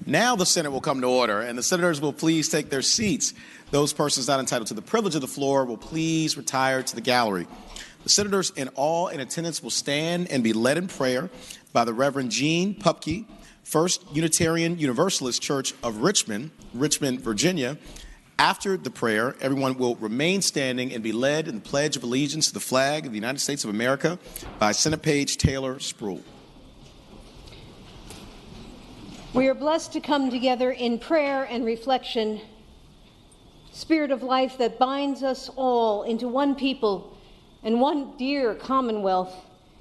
Now the Senate will come to order, and the senators will please take their seats. Those persons not entitled to the privilege of the floor will please retire to the gallery. The senators in attendance will stand and be led in prayer by the Reverend Gene Pupke, First Unitarian Universalist Church of Richmond, Virginia. After the prayer, everyone will remain standing and be led in the Pledge of Allegiance to the flag of the United States of America by Senate Page Taylor Spruill. We are blessed to come together in prayer and reflection, spirit of life that binds us all into one people and one dear commonwealth.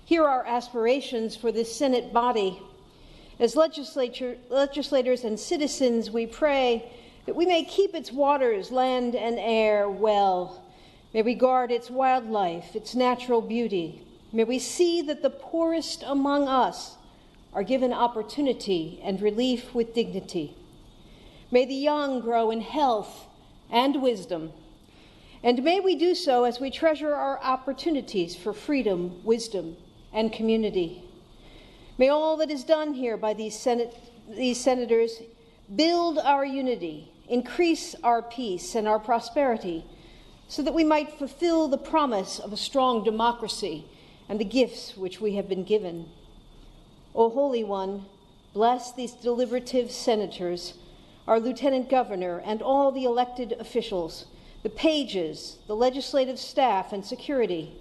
Here are aspirations for this Senate body. As legislators and citizens, we pray that we may keep its waters, land, and air well. May we guard its wildlife, its natural beauty. May we see that the poorest among us are given opportunity and relief with dignity. May the young grow in health and wisdom. And may we do so as we treasure our opportunities for freedom, wisdom, and community. May all that is done here by these senators build our unity, increase our peace and our prosperity, so that we might fulfill the promise of a strong democracy and the gifts which we have been given. O Holy One, bless these deliberative senators, our Lieutenant Governor, and all the elected officials, the pages, the legislative staff, and security.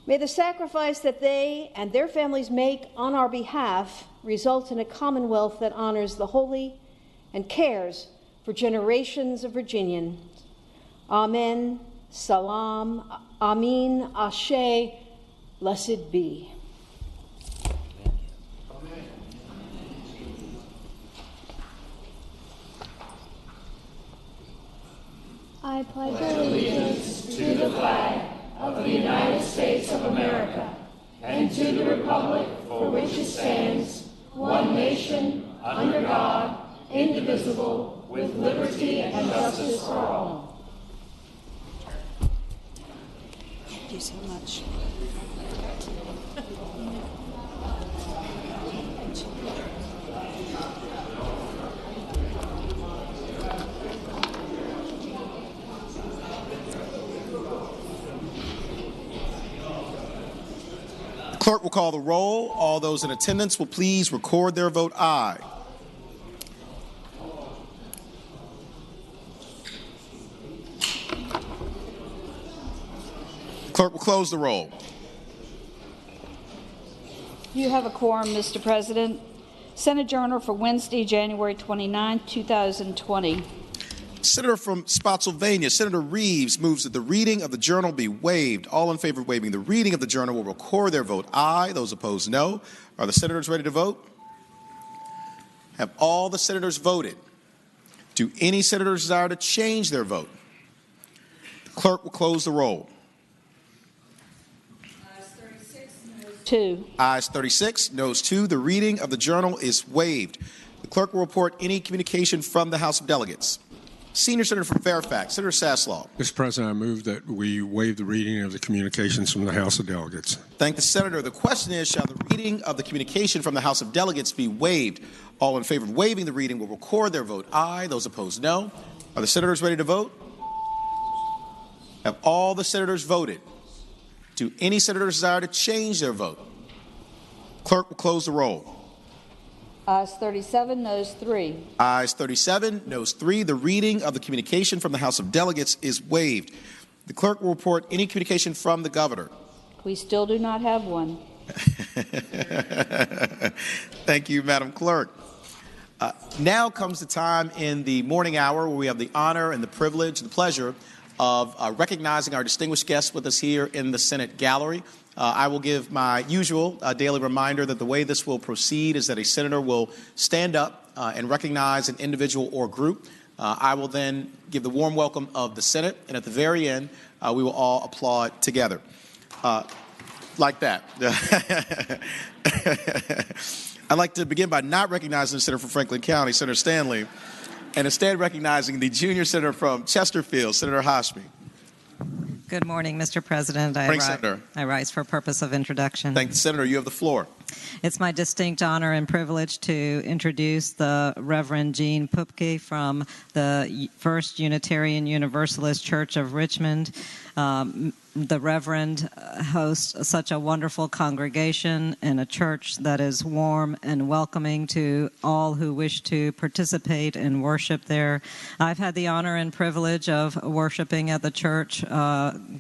May the sacrifice that they and their families make on our behalf result in a commonwealth that honors the holy and cares for generations of Virginians. Amen, salam, amin, ashe, blessed be. I pledge allegiance to the flag of the United States of America and to the republic for which it stands, one nation, under God, indivisible, with liberty and justice for all. Thank you so much. Clerk will call the roll. All those in attendance will please record their vote aye. Clerk will close the roll. You have a quorum, Mr. President. Senate Journal for Wednesday, January 29, 2020. Senator from Spotsylvania, Senator Reeves, moves that the reading of the journal be waived. All in favor of waiving the reading of the journal will record their vote aye. Those opposed, no. Are the senators ready to vote? Have all the senators voted? Do any senators desire to change their vote? The clerk will close the roll. Ayes 36, noes 2. Ayes 36, noes 2. The reading of the journal is waived. The clerk will report any communication from the House of Delegates. Senior Senator from Fairfax, Senator Saslaw. Mr. President, I move that we waive the reading of the communications from the House of Delegates. Thank the Senator. The question is, shall the reading of the communication from the House of Delegates be waived? All in favor of waiving the reading will record their vote aye. Those opposed, no. Are the senators ready to vote? Have all the senators voted? Do any senators desire to change their vote? Clerk will close the roll. Ayes 37, noes 3. Ayes 37, noes 3. The reading of the communication from the House of Delegates is waived. The clerk will report any communication from the governor. We still do not have one. Thank you, Madam Clerk. Now comes the time in the morning hour where we have the honor and the privilege and the pleasure of recognizing our distinguished guests with us here in the Senate gallery. I will give my usual daily reminder that the way this will proceed is that a senator will stand up and recognize an individual or group. I will then give the warm welcome of the Senate, and at the very end, we will all applaud together. Like that. I'd like to begin by not recognizing the Senator from Franklin County, Senator Stanley, and instead recognizing the junior senator from Chesterfield, Senator Hashmi. Good morning, Mr. President. I rise for purpose of introduction. Thank the Senator. You have the floor. It's my distinct honor and privilege to introduce the Reverend Gene Pupke from the First Unitarian Universalist Church of Richmond. The Reverend hosts such a wonderful congregation and a church that is warm and welcoming to all who wish to participate and worship there. I've had the honor and privilege of worshiping at the church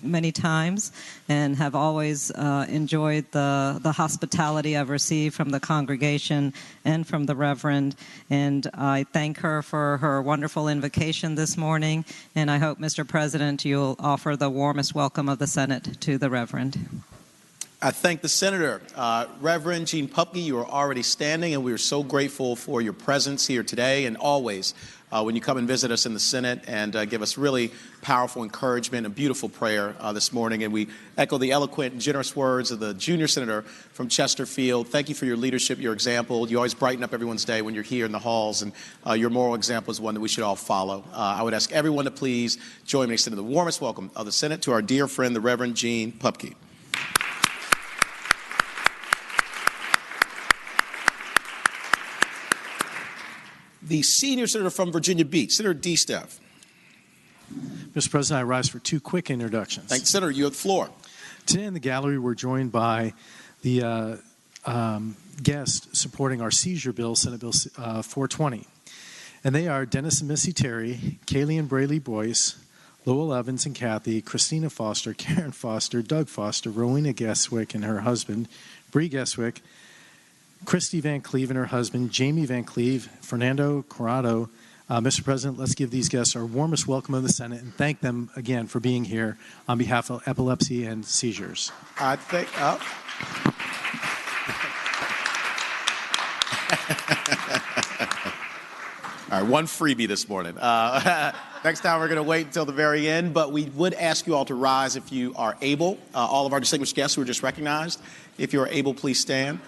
many times and have always enjoyed the hospitality I've received from the congregation and from the Reverend. And I thank her for her wonderful invocation this morning. And I hope, Mr. President, you'll offer the warmest welcome of the Senate to the Reverend. I thank the Senator. Reverend Gene Pupke, you are already standing, and we are so grateful for your presence here today and always when you come and visit us in the Senate and give us really powerful encouragement and beautiful prayer this morning. And we echo the eloquent and generous words of the junior senator from Chesterfield. Thank you for your leadership, your example. You always brighten up everyone's day when you're here in the halls, and your moral example is one that we should all follow. I would ask everyone to please join me in extending the warmest welcome of the Senate to our dear friend, the Reverend Gene Pupke. The senior senator from Virginia Beach, Senator D. Steph. Mr. President, I rise for two quick introductions. Thank you, Senator. You have the floor. Today in the gallery, we're joined by the guest supporting our seizure bill, Senate Bill 420. And they are Dennis and Missy Terry, Kaylee and Braley Boyce, Lowell Evans and Kathy, Christina Foster, Karen Foster, Doug Foster, Rowena Guestwick and her husband, Bree Guestwick, Christy Van Cleve and her husband, Jamie Van Cleve, Fernando Corrado. Mr. President, let's give these guests our warmest welcome of the Senate and thank them again for being here on behalf of epilepsy and seizures. I think. All right, one freebie this morning. Next time we're going to wait until the very end, but we would ask you all to rise if you are able. All of our distinguished guests who were just recognized, if you are able, please stand.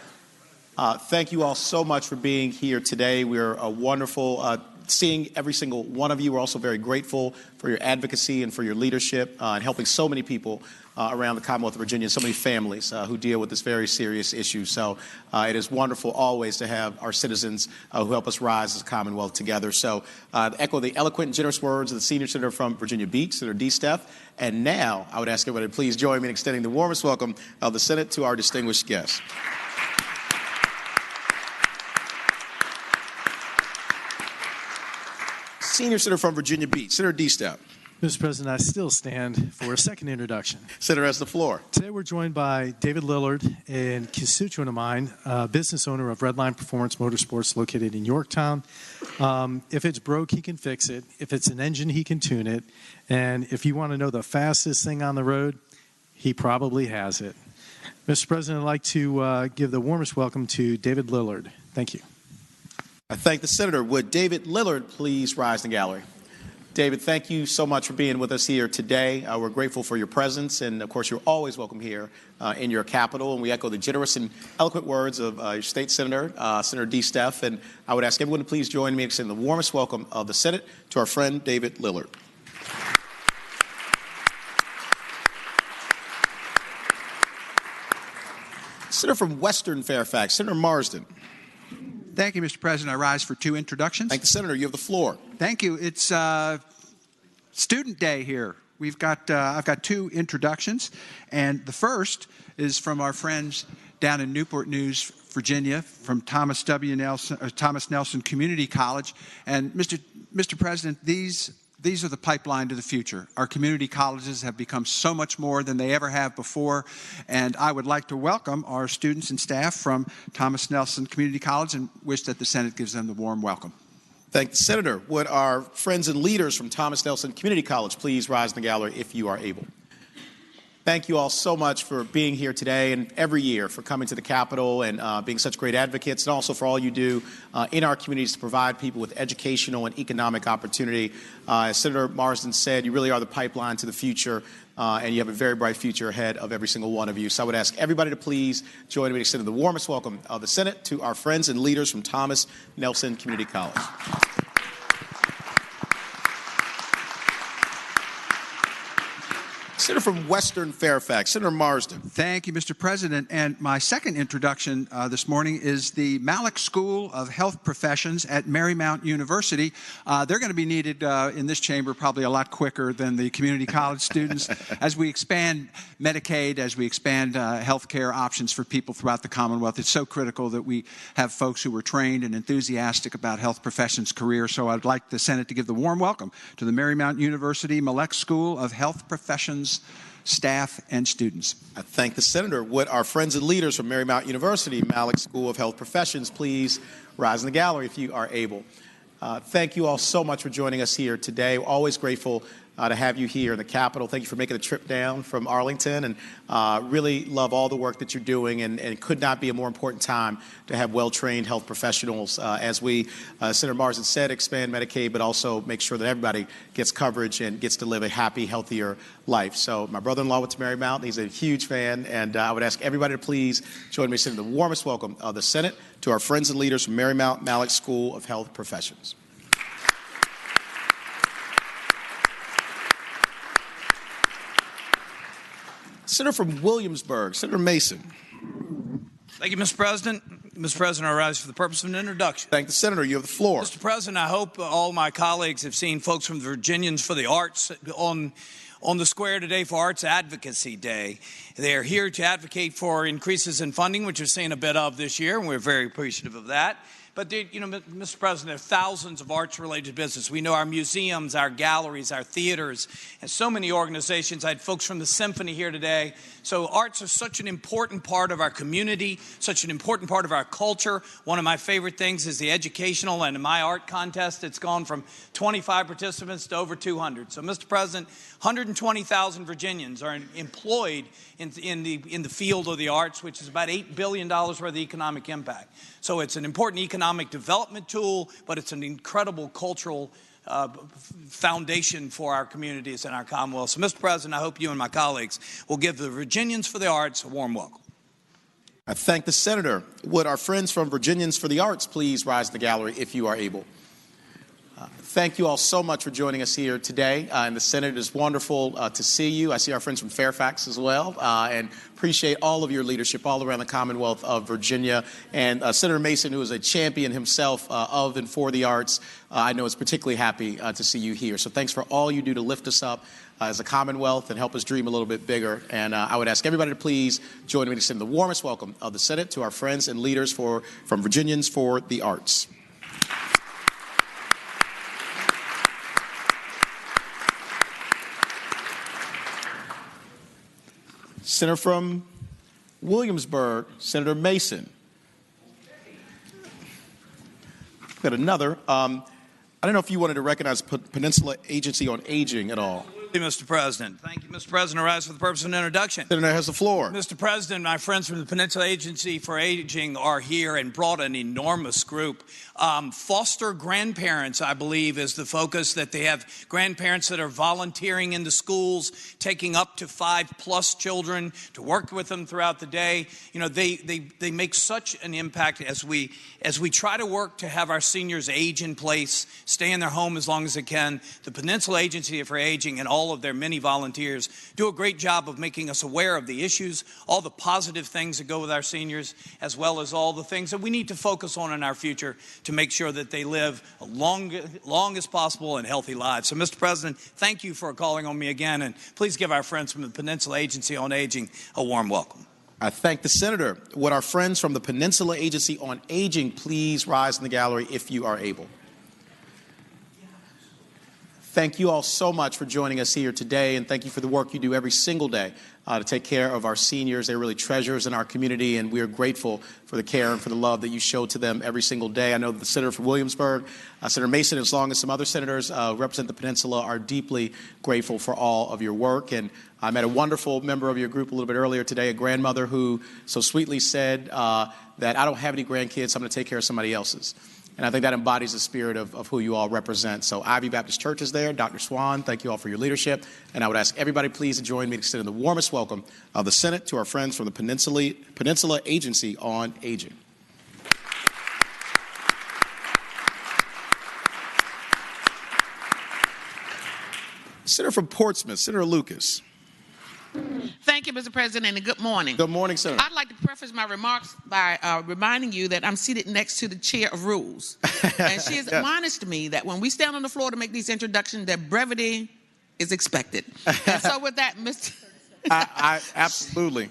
Thank you all so much for being here today. We're wonderful seeing every single one of you. We're also very grateful for your advocacy and for your leadership and helping so many people around the Commonwealth of Virginia and so many families who deal with this very serious issue. So it is wonderful always to have our citizens who help us rise as a Commonwealth together. So echo the eloquent and generous words of the senior senator from Virginia Beach, Senator D. Steph. And now I would ask everybody to please join me in extending the warmest welcome of the Senate to our distinguished guests. Senior senator from Virginia Beach, Senator D. Steph. Mr. President, I still stand for a second introduction. Senator has the floor. Today we're joined by David Lillard, a constituent of mine, business owner of Redline Performance Motorsports located in Yorktown. If it's broke, he can fix it. If it's an engine, he can tune it. And if you want to know the fastest thing on the road, he probably has it. Mr. President, I'd like to give the warmest welcome to David Lillard. Thank you. I thank the senator. Would David Lillard please rise in the gallery? David, thank you so much for being with us here today. We're grateful for your presence, and of course, you're always welcome here in your capital. And we echo the generous and eloquent words of your state senator, Senator D. Steph. And I would ask everyone to please join me in extending the warmest welcome of the Senate to our friend David Lillard. Senator from Western Fairfax, Senator Marsden. Thank you, Mr. President. I rise for two introductions. Thank the Senator. You have the floor. Thank you. It's Student Day here. I've got two introductions, and the first is from our friends down in Newport News, Virginia, from Thomas Nelson Community College. And Mr. President, these are the pipeline to the future. Our community colleges have become so much more than they ever have before, and I would like to welcome our students and staff from Thomas Nelson Community College and wish that the Senate gives them the warm welcome. Thank the Senator. Would our friends and leaders from Thomas Nelson Community College please rise in the gallery if you are able? Thank you all so much for being here today and every year for coming to the Capitol and being such great advocates, and also for all you do in our communities to provide people with educational and economic opportunity. As Senator Marsden said, you really are the pipeline to the future, and you have a very bright future ahead of every single one of you. So I would ask everybody to please join me in extending the warmest welcome of the Senate to our friends and leaders from Thomas Nelson Community College. Senator from Western Fairfax, Senator Marsden. Thank you, Mr. President. And my second introduction this morning is the Malek School of Health Professions at Marymount University. They're going to be needed in this chamber probably a lot quicker than the community college students as we expand Medicaid, as we expand health care options for people throughout the Commonwealth. It's so critical that we have folks who are trained and enthusiastic about health professions careers. So I'd like the Senate to give the warm welcome to the Marymount University Malek School of Health Professions staff and students. I thank the Senator. Would our friends and leaders from Marymount University Malek School of Health Professions please rise in the gallery if you are able. Thank you all so much for joining us here today. We're always grateful to have you here in the Capitol. Thank you for making the trip down from Arlington, and really love all the work that you're doing, and it could not be a more important time to have well-trained health professionals as we, Senator Marsden said, expand Medicaid, but also make sure that everybody gets coverage and gets to live a happy, healthier life. So my brother-in-law went to Marymount. He's a huge fan, and I would ask everybody to please join me in sending the warmest welcome of the Senate to our friends and leaders from Marymount Malek School of Health Professions. Senator from Williamsburg, Senator Mason. Thank you, Mr. President. Mr. President, I rise for the purpose of an introduction. Thank the Senator. You have the floor. Mr. President, I hope all my colleagues have seen folks from the Virginians for the Arts on the square today for Arts Advocacy Day. They're here to advocate for increases in funding, which we're seeing a bit of this year, and we're very appreciative of that. But, Mr. President, there are thousands of arts-related businesses. We know our museums, our galleries, our theaters, and so many organizations. I had folks from the symphony here today. So arts are such an important part of our community, such an important part of our culture. One of my favorite things is the educational, and in my art contest, it's gone from 25 participants to over 200. So, Mr. President, 120,000 Virginians are employed in the field of the arts, which is about $8 billion worth of economic impact. So it's an important economic development tool, but it's an incredible cultural foundation for our communities and our Commonwealth. So, Mr. President, I hope you and my colleagues will give the Virginians for the Arts a warm welcome. I thank the Senator. Would our friends from Virginians for the Arts please rise in the gallery if you are able. Thank you all so much for joining us here today in the Senate. It is wonderful to see you. I see our friends from Fairfax as well, and appreciate all of your leadership all around the Commonwealth of Virginia. And Senator Mason, who is a champion himself of and for the arts, I know is particularly happy to see you here. So thanks for all you do to lift us up as a Commonwealth and help us dream a little bit bigger. And I would ask everybody to please join me to send the warmest welcome of the Senate to our friends and leaders from Virginians for the Arts. Senator from Williamsburg, Senator Mason. We've got another. I don't know if you wanted to recognize Peninsula Agency on Aging at all. Mr. President. Thank you, Mr. President. I rise for the purpose of an introduction. Senator has the floor. Mr. President, my friends from the Peninsula Agency for Aging are here and brought an enormous group. Foster grandparents, I believe, is the focus, that they have grandparents that are volunteering in the schools, taking up to 5+ children to work with them throughout the day. You know, they make such an impact as we try to work to have our seniors age in place, stay in their home as long as they can. The Peninsula Agency for Aging and all of their many volunteers do a great job of making us aware of the issues, all the positive things that go with our seniors, as well as all the things that we need to focus on in our future to make sure that they live long as possible and healthy lives. So, Mr. President, thank you for calling on me again, and please give our friends from the Peninsula Agency on Aging a warm welcome. I thank the Senator. Would our friends from the Peninsula Agency on Aging please rise in the gallery if you are able. Thank you all so much for joining us here today, and thank you for the work you do every single day to take care of our seniors. They're really treasures in our community, and we are grateful for the care and for the love that you show to them every single day. I know the Senator from Williamsburg, Senator Mason, as long as some other senators who represent the Peninsula, are deeply grateful for all of your work. And I met a wonderful member of your group a little bit earlier today, a grandmother who so sweetly said that I don't have any grandkids, so I'm going to take care of somebody else's. And I think that embodies the spirit of who you all represent. So Ivy Baptist Church is there. Dr. Swan, thank you all for your leadership. And I would ask everybody please to join me to extend the warmest welcome of the Senate to our friends from the Peninsula Agency on Aging. Senator from Portsmouth, Senator Lucas. Thank you, Mr. President, and good morning. Good morning, Senator. I'd like to preface my remarks by reminding you that I'm seated next to the Chair of Rules. And she has admonished me that when we stand on the floor to make these introductions, that brevity is expected. And so with that, Mr. I absolutely.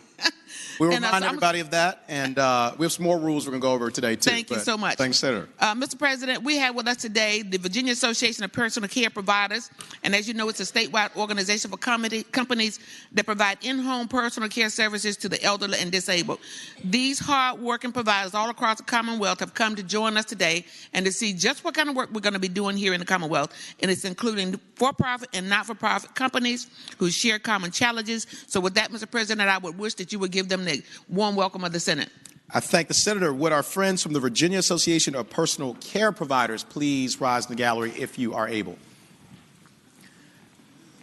We remind everybody of that, and we have some more rules we're going to go over today, too. Thank you so much. Thanks, Senator. Mr. President, we have with us today the Virginia Association of Personal Care Providers, and as you know, it's a statewide organization for companies that provide in-home personal care services to the elderly and disabled. These hard-working providers all across the Commonwealth have come to join us today and to see just what kind of work we're going to be doing here in the Commonwealth, and it's including for-profit and not-for-profit companies who share common challenges. So with that, Mr. President, I would wish that you would give them the warm welcome of the Senate. I thank the Senator. Would our friends from the Virginia Association of Personal Care Providers please rise in the gallery if you are able?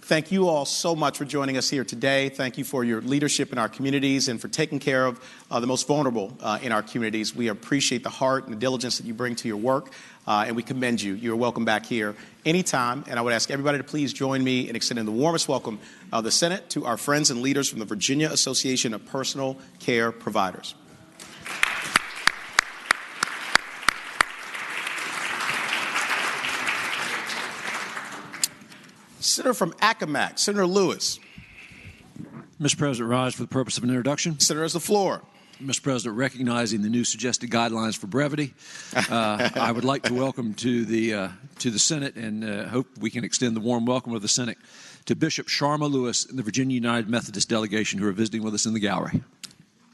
Thank you all so much for joining us here today. Thank you for your leadership in our communities and for taking care of the most vulnerable in our communities. We appreciate the heart and the diligence that you bring to your work, and we commend you. You're welcome back here anytime, and I would ask everybody to please join me in extending the warmest welcome of the Senate to our friends and leaders from the Virginia Association of Personal Care Providers. Senator from Accomack, Senator Lewis. Mr. President, rise for the purpose of an introduction. Senator has the floor. Mr. President, recognizing the new suggested guidelines for brevity, I would like to welcome to the Senate and hope we can extend the warm welcome of the Senate to Bishop Sharma Lewis and the Virginia United Methodist delegation who are visiting with us in the gallery.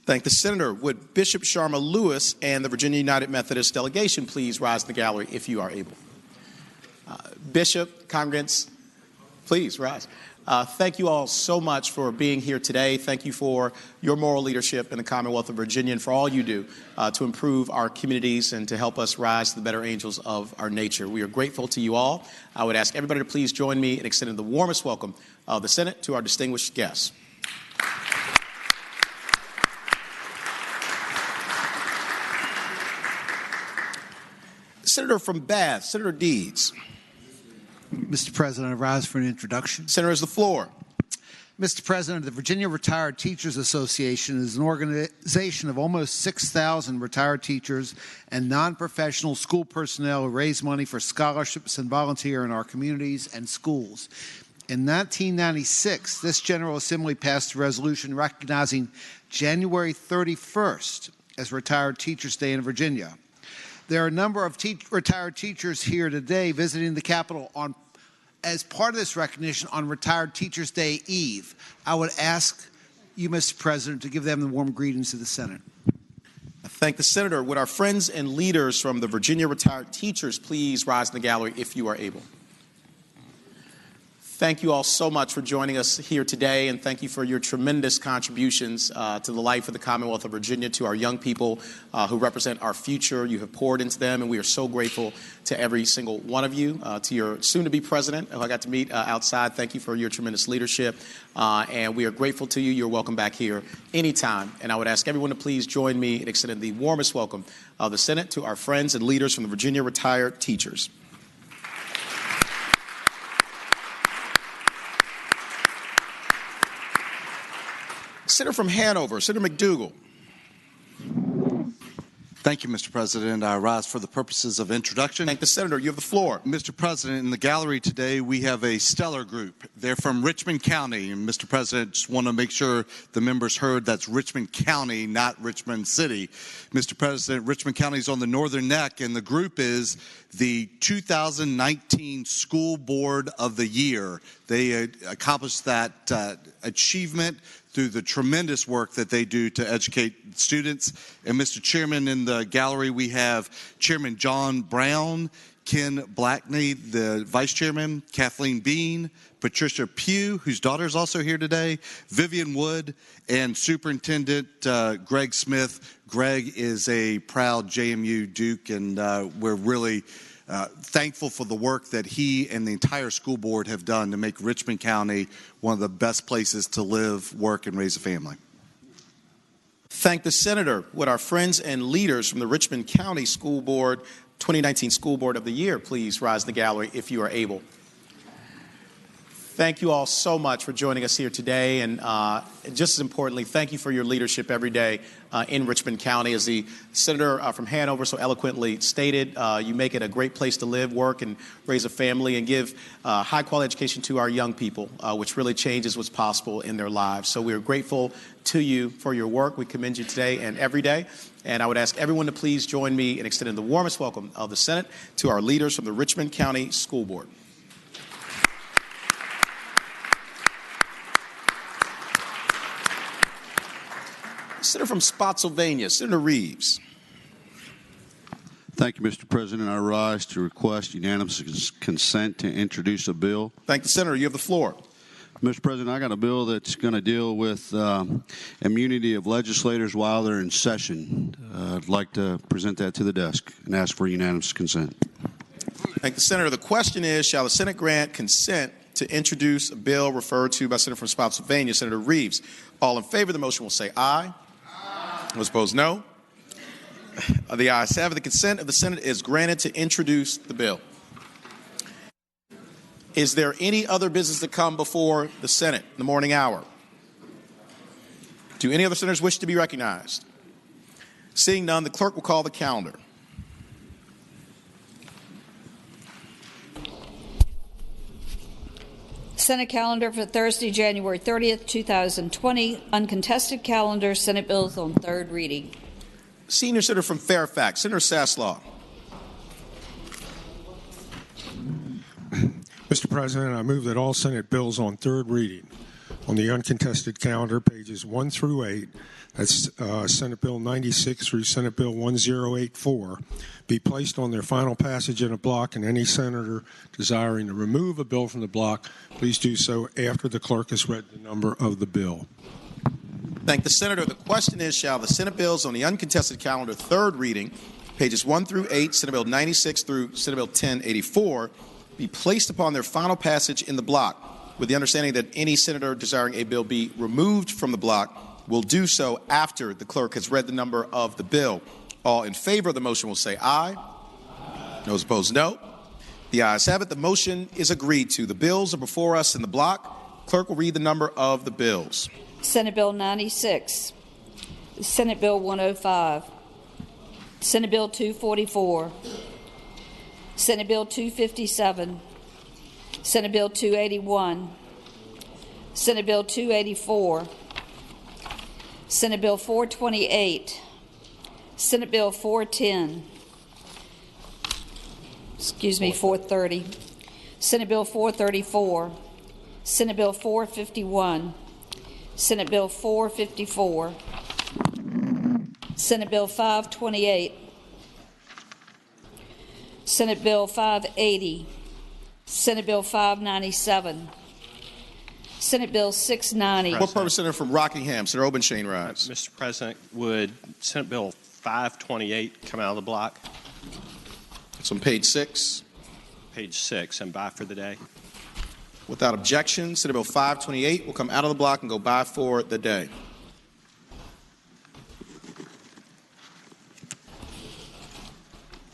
Thank the Senator. Would Bishop Sharma Lewis and the Virginia United Methodist delegation please rise in the gallery if you are able? Bishop, congregants, please rise. Thank you all so much for being here today. Thank you for your moral leadership in the Commonwealth of Virginia and for all you do to improve our communities and to help us rise to the better angels of our nature. We are grateful to you all. I would ask everybody to please join me in extending the warmest welcome of the Senate to our distinguished guests. Senator from Bath, Senator Deeds. Mr. President, I rise for an introduction. Senator has the floor. Mr. President, the Virginia Retired Teachers Association is an organization of almost 6,000 retired teachers and non-professional school personnel who raise money for scholarships and volunteer in our communities and schools. In 1996, this General Assembly passed a resolution recognizing January 31st as Retired Teachers Day in Virginia. There are a number of retired teachers here today visiting the Capitol as part of this recognition on Retired Teachers Day Eve. I would ask you, Mr. President, to give them the warm greetings to the Senate. I thank the Senator. Would our friends and leaders from the Virginia Retired Teachers please rise in the gallery if you are able? Thank you all so much for joining us here today, and thank you for your tremendous contributions to the life of the Commonwealth of Virginia, to our young people who represent our future. You have poured into them, and we are so grateful to every single one of you. To your soon-to-be president, who I got to meet outside, thank you for your tremendous leadership, and we are grateful to you. You're welcome back here anytime, and I would ask everyone to please join me in extending the warmest welcome of the Senate to our friends and leaders from the Virginia Retired Teachers. Senator from Hanover, Senator McDougal. Thank you, Mr. President. I rise for the purposes of introduction. Thank the Senator. You have the floor. Mr. President, in the gallery today, we have a stellar group. They're from Richmond County. And Mr. President, just want to make sure the members heard that's Richmond County, not Richmond City. Mr. President, Richmond County is on the northern neck, and the group is the 2019 School Board of the Year. They accomplished that achievement through the tremendous work that they do to educate students. And Mr. Chairman, in the gallery we have Chairman John Brown, Ken Blackney, the Vice Chairman, Kathleen Bean, Patricia Pugh, whose daughter is also here today, Vivian Wood, and Superintendent Greg Smith. Greg is a proud JMU Duke, and we're really thankful for the work that he and the entire school board have done to make Richmond County one of the best places to live, work, and raise a family. Thank the Senator. Would our friends and leaders from the Richmond County School Board 2019 School Board of the Year please rise in the gallery if you are able? Thank you all so much for joining us here today. And just as importantly, thank you for your leadership every day in Richmond County. As the senator from Hanover so eloquently stated, you make it a great place to live, work, and raise a family and give high-quality education to our young people, which really changes what's possible in their lives. So we are grateful to you for your work. We commend you today and every day. And I would ask everyone to please join me in extending the warmest welcome of the Senate to our leaders from the Richmond County School Board. Senator from Spotsylvania, Senator Reeves. Thank you, Mr. President. I rise to request unanimous consent to introduce a bill. Thank the Senator. You have the floor. Mr. President, I got a bill that's going to deal with immunity of legislators while they're in session. I'd like to present that to the desk and ask for unanimous consent. Thank the Senator. The question is, shall the Senate grant consent to introduce a bill referred to by Senator from Spotsylvania, Senator Reeves? All in favor of the motion will say aye. Those opposed, no. The ayes have it. The consent of the Senate is granted to introduce the bill. Is there any other business to come before the Senate in the morning hour? Do any other senators wish to be recognized? Seeing none, the clerk will call the calendar. Senate calendar for Thursday, January 30th, 2020. Uncontested calendar. Senate bills on third reading. Senior Senator from Fairfax, Senator Saslaw. Mr. President, I move that all Senate bills on third reading on the uncontested calendar, pages 1 through 8, that's Senate Bill 96 through Senate Bill 1084, be placed on their final passage in a block, and any senator desiring to remove a bill from the block, please do so after the clerk has read the number of the bill. Thank the Senator. The question is, shall the Senate bills on the uncontested calendar, third reading, pages 1 through 8, Senate Bill 96 through Senate Bill 1084, be placed upon their final passage in the block, with the understanding that any senator desiring a bill be removed from the block will do so after the clerk has read the number of the bill. All in favor of the motion will say aye. Those opposed, no. The ayes have it. The motion is agreed to. The bills are before us in the block. Clerk will read the number of the bills. Senate Bill 96, Senate Bill 105, Senate Bill 244, Senate Bill 257, Senate Bill 281, Senate Bill 284, Senate Bill 428, Senate Bill 410, 430, Senate Bill 434, Senate Bill 451, Senate Bill 454, Senate Bill 528, Senate Bill 580, Senate Bill 597, Senate Bill 690. What purpose, Senator from Rockingham? Senator Obenshain rise. Mr. President, would Senate Bill 528 come out of the block? It's on page 6. Page 6, and bye for the day. Without objection, Senate Bill 528 will come out of the block and go by for the day.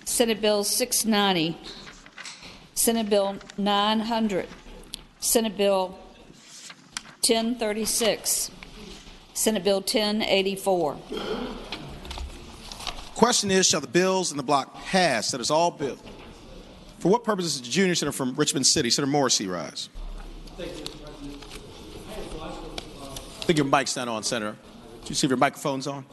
Senate Bill 690, Senate Bill 900, Senate Bill 1036, Senate Bill 1084. Question is, shall the bills in the block pass? That is all bills. For what purpose does the junior senator from Richmond City, Senator Morrissey, rise? Thank you, Mr. President. I think your mic's not on, Senator. Do you see if your microphone's on?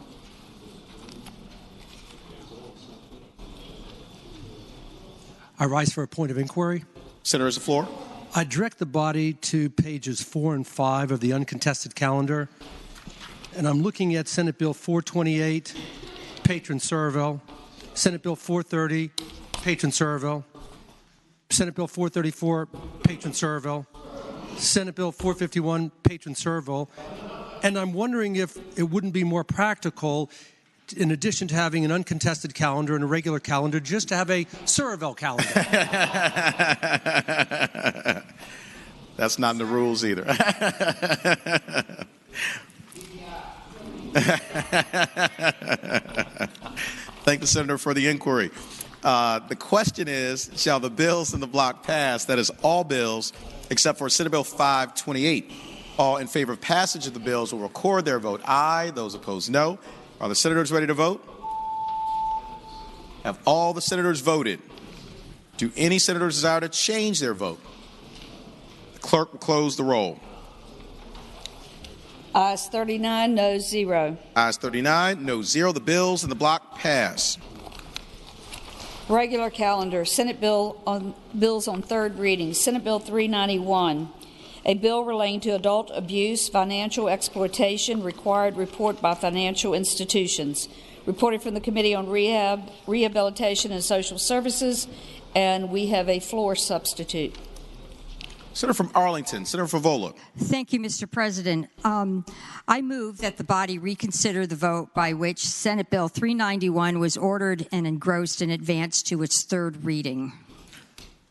I rise for a point of inquiry. Senator, has the floor. I direct the body to pages 4 and 5 of the uncontested calendar, and I'm looking at Senate Bill 428, Patron Servile, Senate Bill 430, Patron Servile, Senate Bill 434, Patron Servile, Senate Bill 451, Patron Servile, and I'm wondering if it wouldn't be more practical, in addition to having an uncontested calendar and a regular calendar, just to have a Servile calendar. That's not in the rules either. Thank the Senator for the inquiry. The question is, shall the bills in the block pass? That is all bills Except for Senate Bill 528. All in favor of passage of the bills will record their vote aye. Those opposed, no. Are the senators ready to vote? Have all the senators voted? Do any senators desire to change their vote? The clerk will close the roll. Ayes 39, noes 0. Ayes 39, no 0. The bills in the block pass. Regular calendar, bills on third reading. Senate Bill 391, a bill relating to adult abuse, financial exploitation, required report by financial institutions. Reported from the Committee on Rehabilitation and Social Services, and we have a floor substitute. Senator from Arlington, Senator Favola. Thank you, Mr. President. I move that the body reconsider the vote by which Senate Bill 391 was ordered and engrossed in advance to its third reading.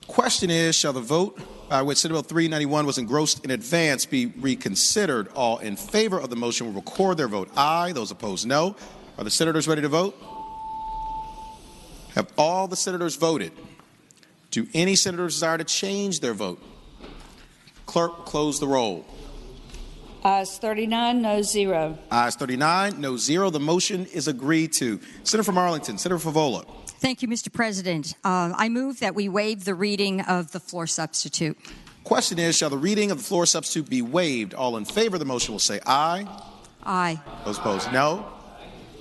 Question is, shall the vote by which Senate Bill 391 was engrossed in advance be reconsidered? All in favor of the motion will record their vote aye. Those opposed, no. Are the senators ready to vote? Have all the senators voted? Do any senators desire to change their vote? Clerk will close the roll. Ayes 39, noes 0. Ayes 39, no 0. The motion is agreed to. Senator from Arlington, Senator Favola. Thank you, Mr. President. I move that we waive the reading of the floor substitute. Question is, shall the reading of the floor substitute be waived? All in favor of the motion will say aye. Aye. Those opposed, no.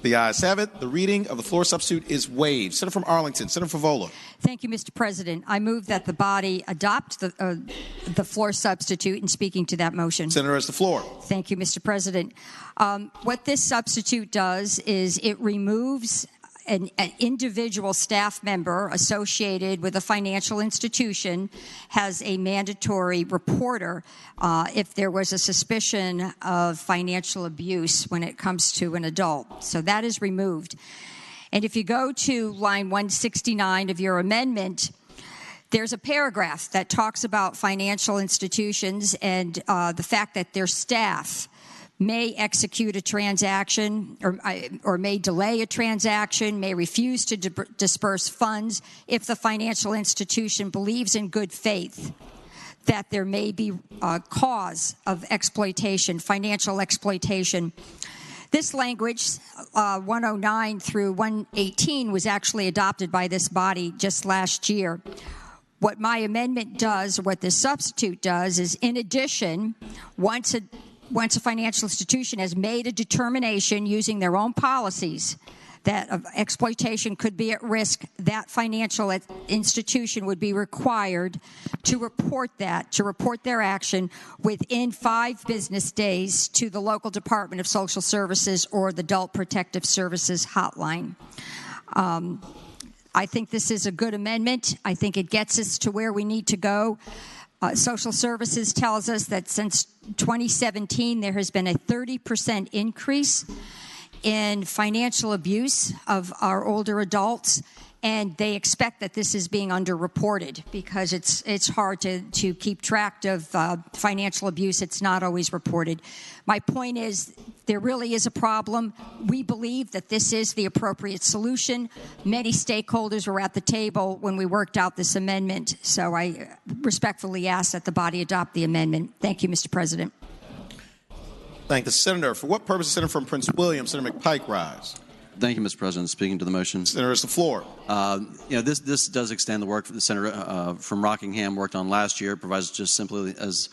The ayes have it. The reading of the floor substitute is waived. Senator from Arlington, Senator Favola. Thank you, Mr. President. I move that the body adopt the floor substitute in speaking to that motion. Senator has the floor. Thank you, Mr. President. What this substitute does is it removes an individual staff member associated with a financial institution has a mandatory reporter if there was a suspicion of financial abuse when it comes to an adult. So that is removed. And if you go to line 169 of your amendment, there's a paragraph that talks about financial institutions and the fact that their staff may execute a transaction or may delay a transaction, may refuse to disperse funds if the financial institution believes in good faith that there may be a cause of exploitation, financial exploitation. This language, 109 through 118, was actually adopted by this body just last year. What my amendment does, or what this substitute does, is in addition, once a financial institution has made a determination using their own policies that exploitation could be at risk, that financial institution would be required to report their action within 5 business days to the local Department of Social Services or the Adult Protective Services hotline. I think this is a good amendment. I think it gets us to where we need to go. Social Services tells us that since 2017, there has been a 30% increase in financial abuse of our older adults, and they expect that this is being underreported because it's hard to keep track of financial abuse. It's not always reported. My point is there really is a problem. We believe that this is the appropriate solution. Many stakeholders were at the table when we worked out this amendment, so I respectfully ask that the body adopt the amendment. Thank you, Mr. President. Thank the senator. For what purpose, Senator from Prince William, Senator McPike rise? Thank you, Mr. President. Speaking to the motion. Senator has the floor. This does extend the work that the senator from Rockingham worked on last year. It provides just simply, as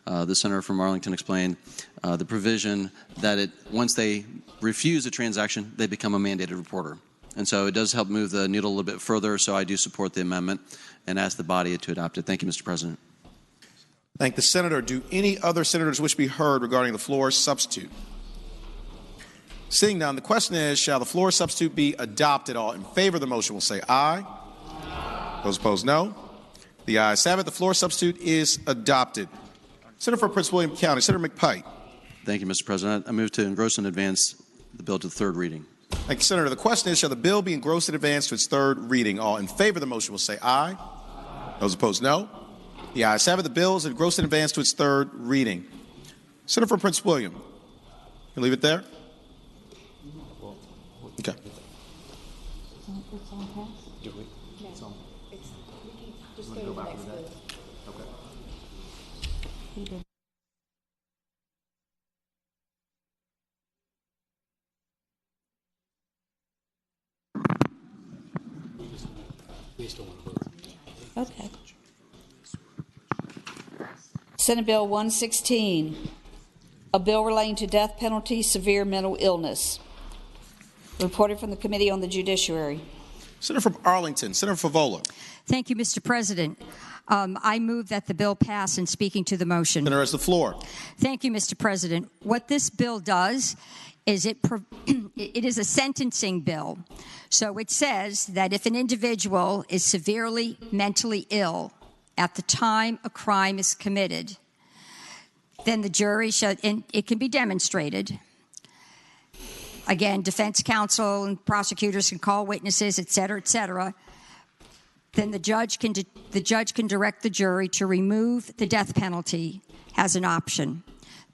the senator from Arlington explained, the provision that once they refuse a transaction, they become a mandated reporter. And so it does help move the needle a little bit further, so I do support the amendment and ask the body to adopt it. Thank you, Mr. President. Thank the senator. Do any other senators wish to be heard regarding the floor substitute? Seeing none, the question is, shall the floor substitute be adopted? All in favor of the motion will say aye. Those opposed, no. The ayes have it. The floor substitute is adopted. Senator for Prince William County, Senator McPike. Thank you, Mr. President. I move to engross and advance the bill to the third reading. Thank you, Senator. The question is, shall the bill be engrossed and advanced to its third reading? All in favor of the motion will say aye. Those opposed, no. The ayes have it. The bill is engrossed and advanced to its third reading. Senator from Prince William. You leave it there? Okay. Okay. Senate Bill 116, a bill relating to death penalty, severe mental illness. Reported from the Committee on the Judiciary. Senator from Arlington, Senator Favola. Thank you, Mr. President. I move that the bill pass, and speaking to the motion. Senator has the floor. Thank you, Mr. President. What this bill does is it is a sentencing bill. So it says that if an individual is severely mentally ill at the time a crime is committed, then the jury should, and it can be demonstrated. Again, defense counsel and prosecutors can call witnesses, et cetera, then the judge can direct the jury to remove the death penalty as an option.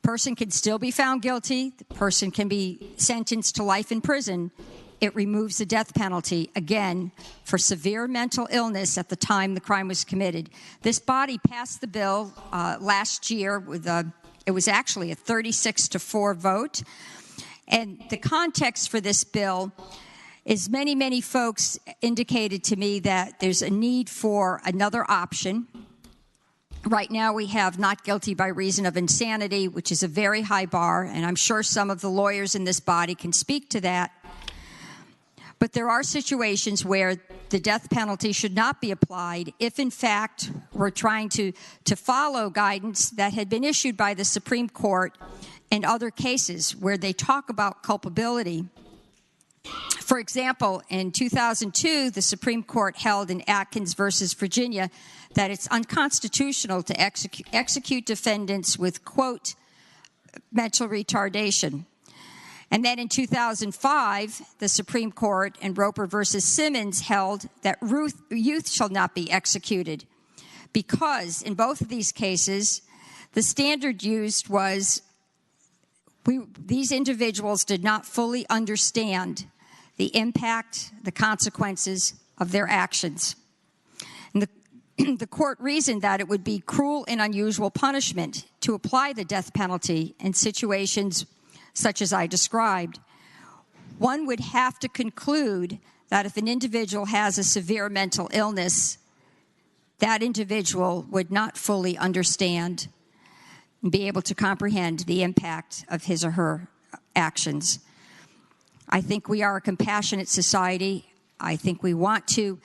The person can still be found guilty. The person can be sentenced to life in prison. It removes the death penalty, again, for severe mental illness at the time the crime was committed. This body passed the bill last year with it was actually a 36-4 vote. And the context for this bill is many folks indicated to me that there's a need for another option. Right now we have not guilty by reason of insanity, which is a very high bar, and I'm sure some of the lawyers in this body can speak to that. But there are situations where the death penalty should not be applied if, in fact, we're trying to follow guidance that had been issued by the Supreme Court in other cases where they talk about culpability. For example, in 2002, the Supreme Court held in Atkins versus Virginia that it's unconstitutional to execute defendants with, quote, mental retardation. And then in 2005, the Supreme Court in Roper versus Simmons held that youth shall not be executed because in both of these cases, the standard used was these individuals did not fully understand the impact, the consequences of their actions. And the court reasoned that it would be cruel and unusual punishment to apply the death penalty in situations such as I described. One would have to conclude that if an individual has a severe mental illness, that individual would not fully understand and be able to comprehend the impact of his or her actions. I think we are a compassionate society. I think we want to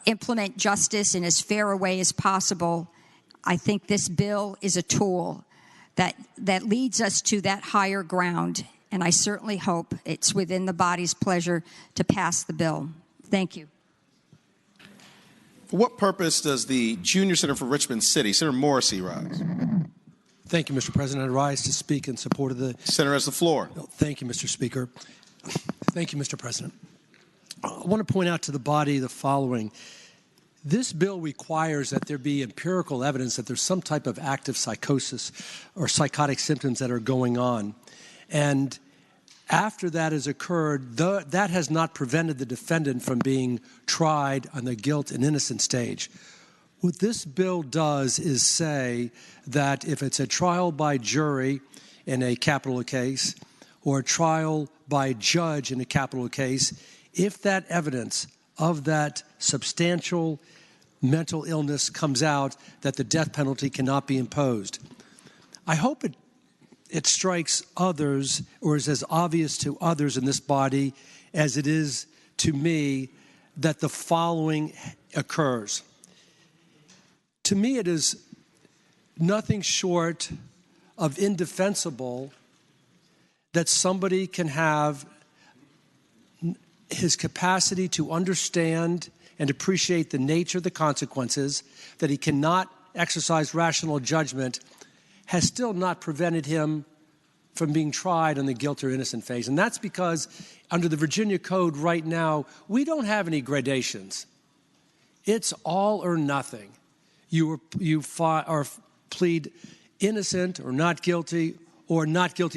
implement justice in as fair a way as possible. I think this bill is a tool that leads us to that higher ground, and I certainly hope it's within the body's pleasure to pass the bill. Thank you. For what purpose does the Junior Senator for Richmond City, Senator Morrissey, rise? Thank you, Mr. President. I rise to speak in support of the... Senator has the floor. Thank you, Mr. Speaker. Thank you, Mr. President. I want to point out to the body the following. This bill requires that there be empirical evidence that there's some type of active psychosis or psychotic symptoms that are going on. And after that has occurred, that has not prevented the defendant from being tried on the guilt and innocence stage. What this bill does is say that if it's a trial by jury in a capital case or a trial by judge in a capital case, if that evidence of that substantial mental illness comes out, that the death penalty cannot be imposed. I hope it strikes others or is as obvious to others in this body as it is to me that the following occurs. To me, it is nothing short of indefensible that somebody can have his capacity to understand and appreciate the nature of the consequences, that he cannot exercise rational judgment, has still not prevented him from being tried on the guilt or innocent phase. And that's because under the Virginia Code right now, we don't have any gradations. It's all or nothing. You plead innocent or not guilty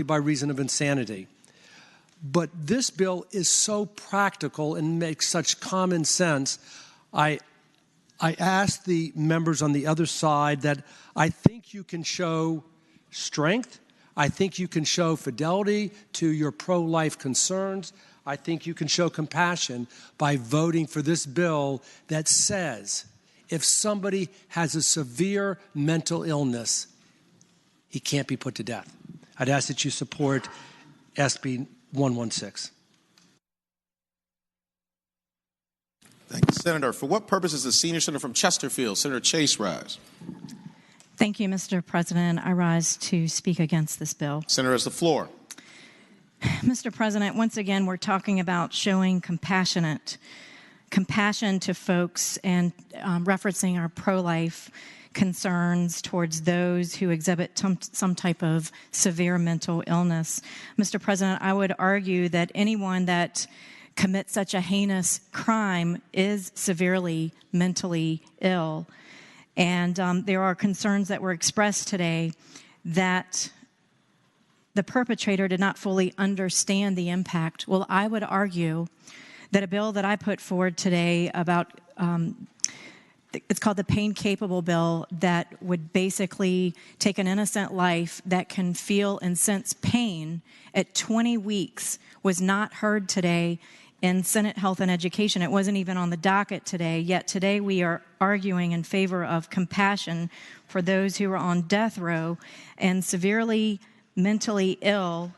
by reason of insanity. But this bill is so practical and makes such common sense. I I asked the members on the other side that I think you can show strength. I think you can show fidelity to your pro-life concerns. I think you can show compassion by voting for this bill that says if somebody has a severe mental illness, he can't be put to death. I'd ask that you support SB 116. Thank you, Senator. For what purpose is the senior senator from Chesterfield, Senator Chase, rise? Thank you, Mr. President. I rise to speak against this bill. Senator has the floor. Mr. President, once again, we're talking about showing compassion to folks and referencing our pro-life concerns towards those who exhibit some type of severe mental illness. Mr. President, I would argue that anyone that commits such a heinous crime is severely mentally ill. And there are concerns that were expressed today that the perpetrator did not fully understand the impact. Well, I would argue that a bill that I put forward today about it's called the Pain Capable Bill, that would basically take an innocent life that can feel and sense pain at 20 weeks was not heard today in Senate Health and Education. It wasn't even on the docket today, yet today we are arguing in favor of compassion for those who are on death row and severely mentally ill,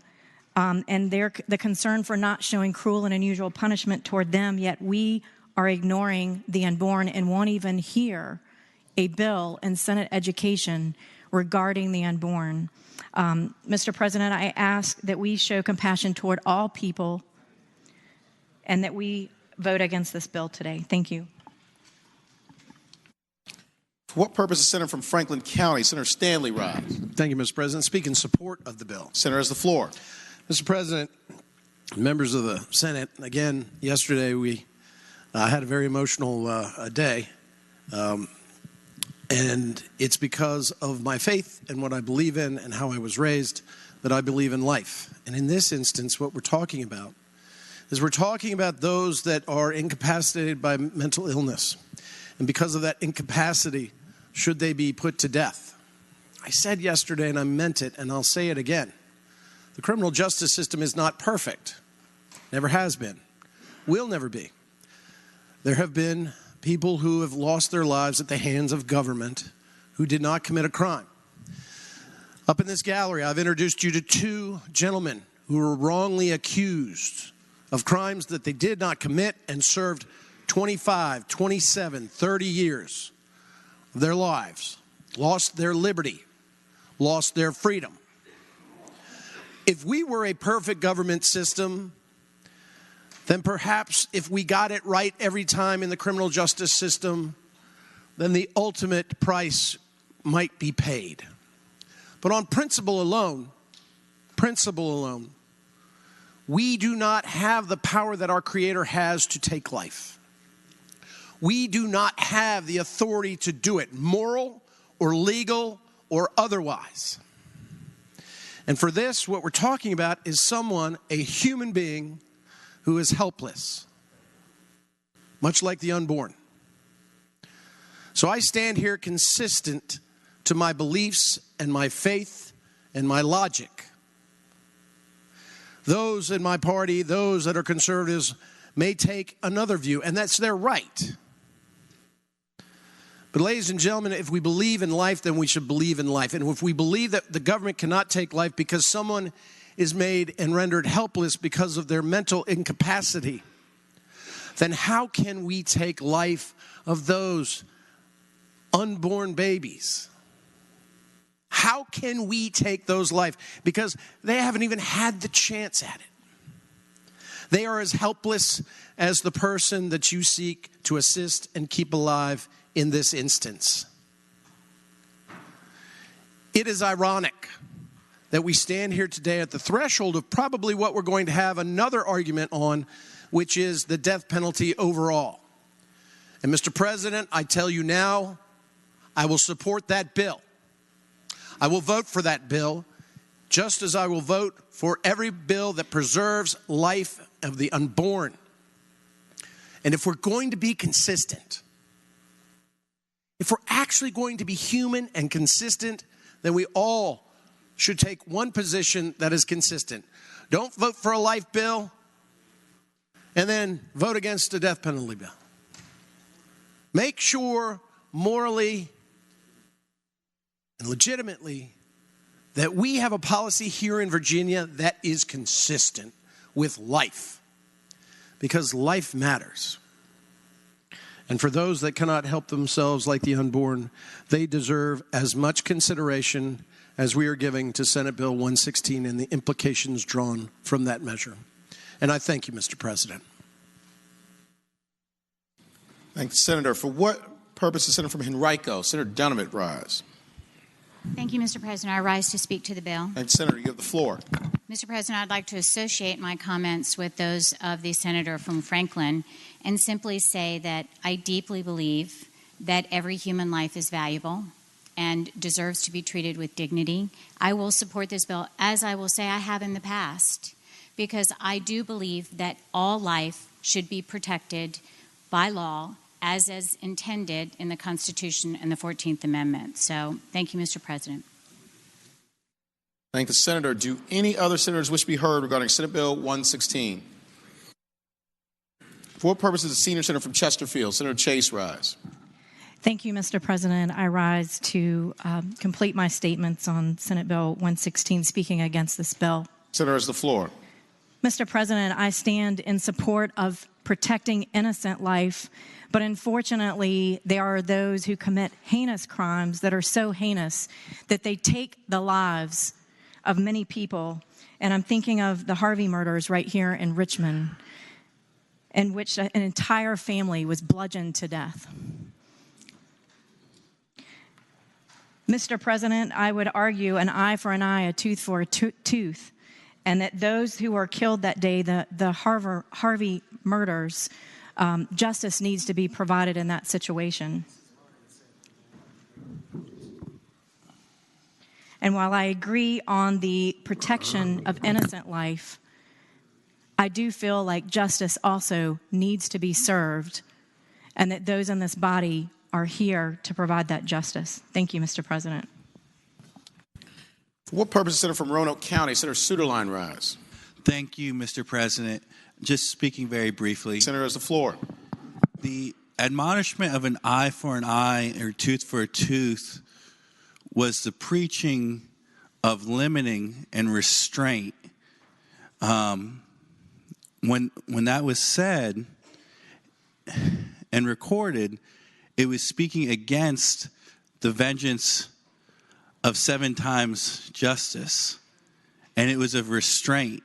and the concern for not showing cruel and unusual punishment toward them, yet we are ignoring the unborn and won't even hear a bill in Senate Education regarding the unborn. Mr. President, I ask that we show compassion toward all people and that we vote against this bill today. Thank you. For what purpose is Senator from Franklin County, Senator Stanley, rise? Thank you, Mr. President. Speak in support of the bill. Senator has the floor. Mr. President, members of the Senate, again, yesterday we had a very emotional day, and it's because of my faith and what I believe in and how I was raised that I believe in life. And in this instance, what we're talking about is we're talking about those that are incapacitated by mental illness. And because of that incapacity, should they be put to death? I said yesterday, and I meant it, and I'll say it again. The criminal justice system is not perfect. Never has been. Will never be. There have been people who have lost their lives at the hands of government who did not commit a crime. Up in this gallery, I've introduced you to two gentlemen who were wrongly accused of crimes that they did not commit and served 25, 27, 30 years of their lives, lost their liberty, lost their freedom. If we were a perfect government system, then perhaps if we got it right every time in the criminal justice system, then the ultimate price might be paid. But on principle alone, we do not have the power that our Creator has to take life. We do not have the authority to do it, moral or legal or otherwise. And for this, what we're talking about is someone, a human being, who is helpless, much like the unborn. So I stand here consistent to my beliefs and my faith and my logic. Those in my party, those that are conservatives, may take another view, and that's their right. But ladies and gentlemen, if we believe in life, then we should believe in life. And if we believe that the government cannot take life because someone is made and rendered helpless because of their mental incapacity, then how can we take life of those unborn babies? How can we take those life? Because they haven't even had the chance at it. They are as helpless as the person that you seek to assist and keep alive in this instance. It is ironic that we stand here today at the threshold of probably what we're going to have another argument on, which is the death penalty overall. And Mr. President, I tell you now, I will support that bill. I will vote for that bill, just as I will vote for every bill that preserves life of the unborn. And if we're going to be consistent, If we're actually going to be human and consistent, then we all should take one position that is consistent. Don't vote for a life bill and then vote against a death penalty bill. Make sure morally and legitimately that we have a policy here in Virginia that is consistent with life, because life matters. And for those that cannot help themselves, like the unborn, they deserve as much consideration as we are giving to Senate Bill 116 and the implications drawn from that measure. And I thank you, Mr. President. Thank the Senator. For what purpose is Senator from Henrico? Senator Dunham rise. Thank you, Mr. President. I rise to speak to the bill. Thank you, Senator. You have the floor. Mr. President, I'd like to associate my comments with those of the Senator from Franklin and simply say that I deeply believe that every human life is valuable and deserves to be treated with dignity. I will support this bill, as I will say I have in the past, because I do believe that all life should be protected by law as is intended in the Constitution and the 14th Amendment. So thank you, Mr. President. Thank the Senator. Do any other senators wish to be heard regarding Senate Bill 116? For what purpose does the senior senator from Chesterfield, Senator Chase, rise? Thank you, Mr. President. I rise to complete my statements on Senate Bill 116, speaking against this bill. Senator has the floor. Mr. President, I stand in support of protecting innocent life, but unfortunately, there are those who commit heinous crimes that are so heinous that they take the lives of many people. And I'm thinking of the Harvey murders right here in Richmond, in which an entire family was bludgeoned to death. Mr. President, I would argue an eye for an eye, a tooth for a tooth, and that those who were killed that day, the Harvey murders, justice needs to be provided in that situation. And while I agree on the protection of innocent life, I do feel like justice also needs to be served, and that those in this body are here to provide that justice. Thank you, Mr. President. For what purpose, Senator from Roanoke County, Senator Suderline, rise? Thank you, Mr. President. Just speaking very briefly. Senator has the floor. The admonishment of an eye for an eye or tooth for a tooth was the preaching of limiting and restraint. When that was said and recorded, it was speaking against the vengeance of 7 times justice, and it was of restraint.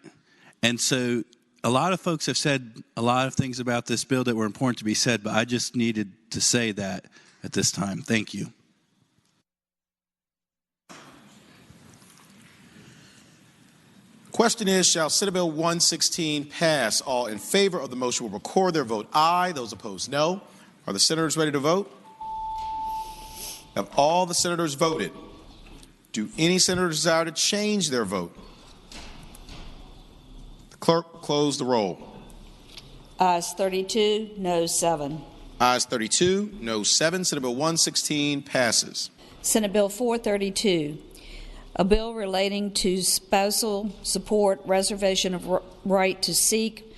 And so a lot of folks have said a lot of things about this bill that were important to be said, but I just needed to say that at this time. Thank you. Question is, shall Senate Bill 116 pass? All in favor of the motion will record their vote aye. Those opposed, no. Are the senators ready to vote? Have all the senators voted? Do any senators desire to change their vote? The clerk, close the roll. Ayes 32, noes 7. Ayes 32, noes 7. Senate Bill 116 passes. Senate Bill 432, a bill relating to spousal support, reservation of right to seek,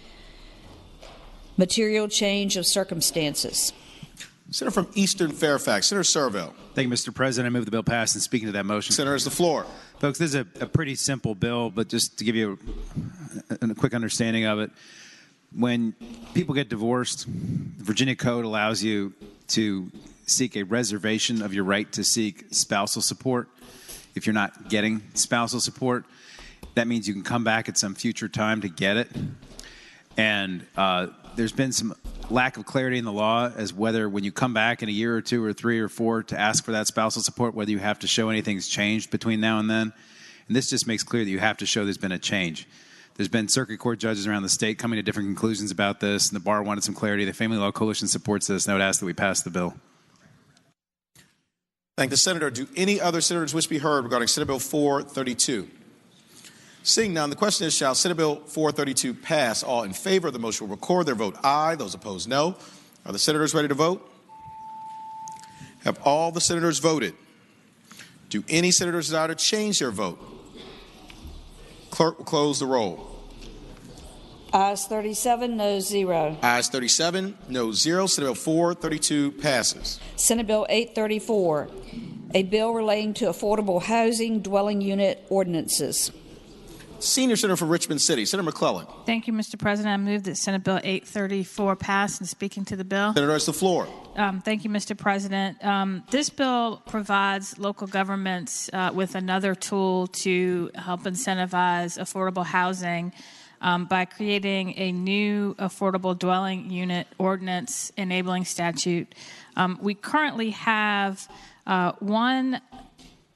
material change of circumstances. Senator from Eastern Fairfax, Senator Serville. Thank you, Mr. President. I move the bill pass, and speaking to that motion. Senator has the floor. Folks, this is a pretty simple bill, but just to give you a quick understanding of it, when people get divorced, the Virginia Code allows you to seek a reservation of your right to seek spousal support. If you're not getting spousal support, that means you can come back at some future time to get it. And there's been some lack of clarity in the law as whether when you come back in a year or 2 or 3 or 4 to ask for that spousal support, whether you have to show anything's changed between now and then. And this just makes clear that you have to show there's been a change. There's been circuit court judges around the state coming to different conclusions about this, and the bar wanted some clarity. The Family Law Coalition supports this, and I would ask that we pass the bill. Thank the Senator. Do any other senators wish to be heard regarding Senate Bill 432? Seeing none, the question is, shall Senate Bill 432 pass? All in favor of the motion will record their vote aye. Those opposed, no. Are the senators ready to vote? Have all the senators voted? Do any senators desire to change their vote? Clerk will close the roll. Ayes 37, noes 0. Ayes 37, no 0. Senate Bill 432 passes. Senate Bill 834, a bill relating to affordable housing dwelling unit ordinances. Senior Senator from Richmond City, Senator McClellan. Thank you, Mr. President. I move that Senate Bill 834 pass. And speaking to the bill. Senator has the floor. Thank you, Mr. President. This bill provides local governments with another tool to help incentivize affordable housing by creating a new affordable dwelling unit ordinance enabling statute. We currently have one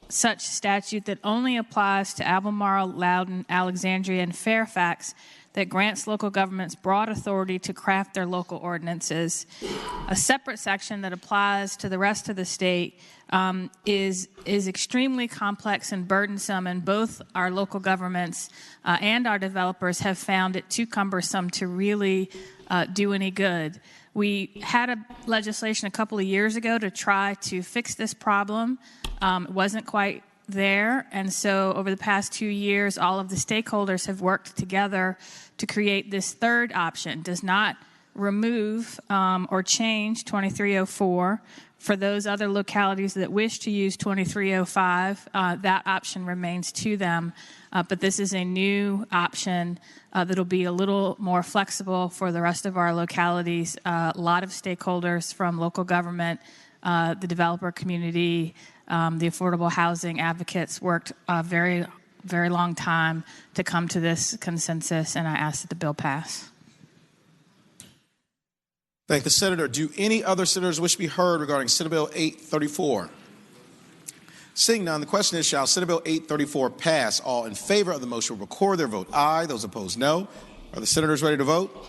such statute that only applies to Albemarle, Loudoun, Alexandria, and Fairfax that grants local governments broad authority to craft their local ordinances. A separate section that applies to the rest of the state is extremely complex and burdensome, and both our local governments and our developers have found it too cumbersome to really do any good. We had a legislation a couple of years ago to try to fix this problem. It wasn't quite there, and so over the past 2 years, all of the stakeholders have worked together to create this third option. Does not remove or change 2304. For those other localities that wish to use 2305, that option remains to them. But this is a new option that'll be a little more flexible for the rest of our localities. A lot of stakeholders from local government, the developer community, the affordable housing advocates worked a very, very long time to come to this consensus, and I ask that the bill pass. Thank the Senator. Do any other senators wish to be heard regarding Senate Bill 834? Seeing none, the question is, shall Senate Bill 834 pass? All in favor of the motion will record their vote aye. Those opposed, no. Are the senators ready to vote?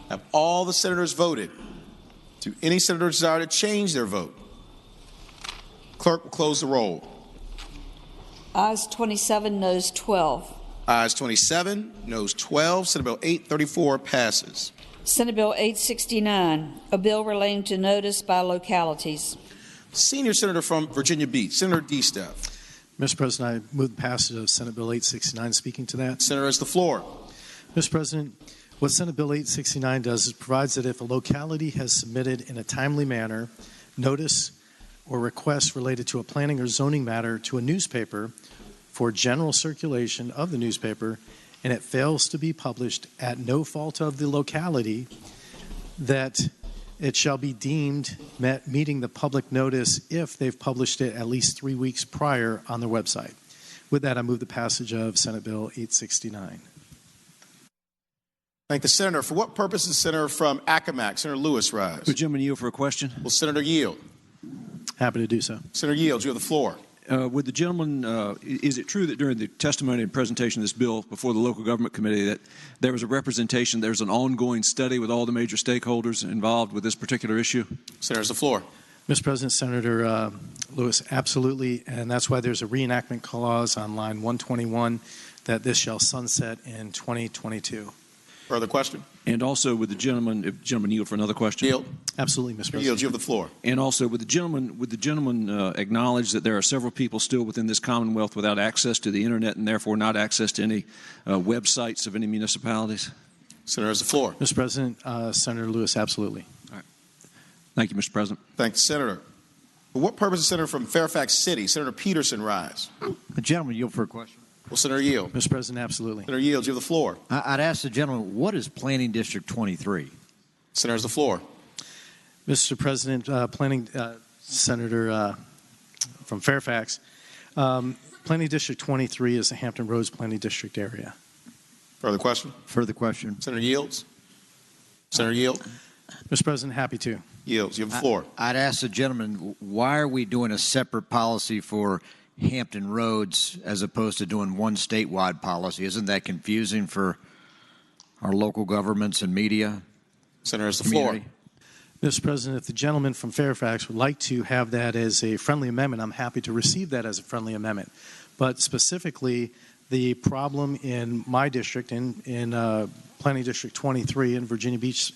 Have all the senators voted? Do any senators desire to change their vote? Clerk will close the roll. Ayes 27, noes 12. Ayes 27, noes 12. Senate Bill 834 passes. Senate Bill 869, a bill relating to notice by localities. Senior Senator from Virginia Beach, Senator DeSteff. Mr. President, I move the passage of Senate Bill 869. Speaking to that. Senator has the floor. Mr. President, what Senate Bill 869 does is provides that if a locality has submitted in a timely manner notice or request related to a planning or zoning matter to a newspaper for general circulation of the newspaper, and it fails to be published at no fault of the locality, that it shall be deemed meeting the public notice if they've published it at least 3 weeks prior on their website. With that, I move the passage of Senate Bill 869. Thank the Senator. For what purpose is the Senator from Accomack, Senator Lewis, rise? Would the gentleman yield for a question? Will Senator yield? Happy to do so. Senator yields. You have the floor. Would the gentleman, is it true that during the testimony and presentation of this bill before the local government committee that there was a representation, there's an ongoing study with all the major stakeholders involved with this particular issue? Senator has the floor. Mr. President, Senator Lewis, absolutely, and that's why there's a reenactment clause on line 121 that this shall sunset in 2022. Further question? And also, would the gentleman, if the gentleman yield for another question? Yield. Absolutely, Mr. President. Yield. You have the floor. And also, would the gentleman acknowledge that there are several people still within this Commonwealth without access to the internet and therefore not access to any websites of any municipalities? Senator has the floor. Mr. President, Senator Lewis, absolutely. All right. Thank you, Mr. President. Thank the Senator. For what purpose is Senator from Fairfax City, Senator Peterson, rise? The gentleman yield for a question. Will Senator yield? Mr. President, absolutely. Senator yields. You have the floor. I'd ask the gentleman, what is Planning District 23? Senator has the floor. Mr. President, Senator from Fairfax, Planning District 23 is the Hampton Roads Planning District area. Further question? Further question. Senator yields. Senator yield. Mr. President, happy to. Yields. You have the floor. I'd ask the gentleman, why are we doing a separate policy for Hampton Roads as opposed to doing one statewide policy? Isn't that confusing for our local governments and media? Senator has the floor. Mr. President, if the gentleman from Fairfax would like to have that as a friendly amendment, I'm happy to receive that as a friendly amendment. But specifically, the problem in my district, in Planning District 23 in Virginia Beach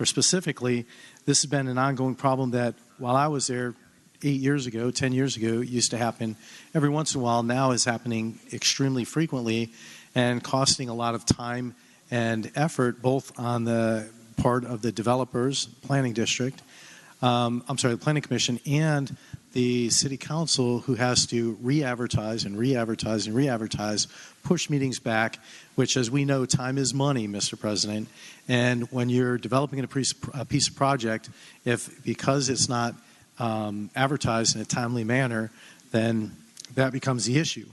specifically, this has been an ongoing problem that while I was there 8 years ago, 10 years ago, it used to happen every once in a while, now is happening extremely frequently and costing a lot of time and effort both on the part of the developers, planning district, the planning commission, and the city council, who has to re-advertise and re-advertise and re-advertise, push meetings back, which, as we know, time is money, Mr. President. And when you're developing a piece of project, because it's not advertised in a timely manner, then that becomes the issue.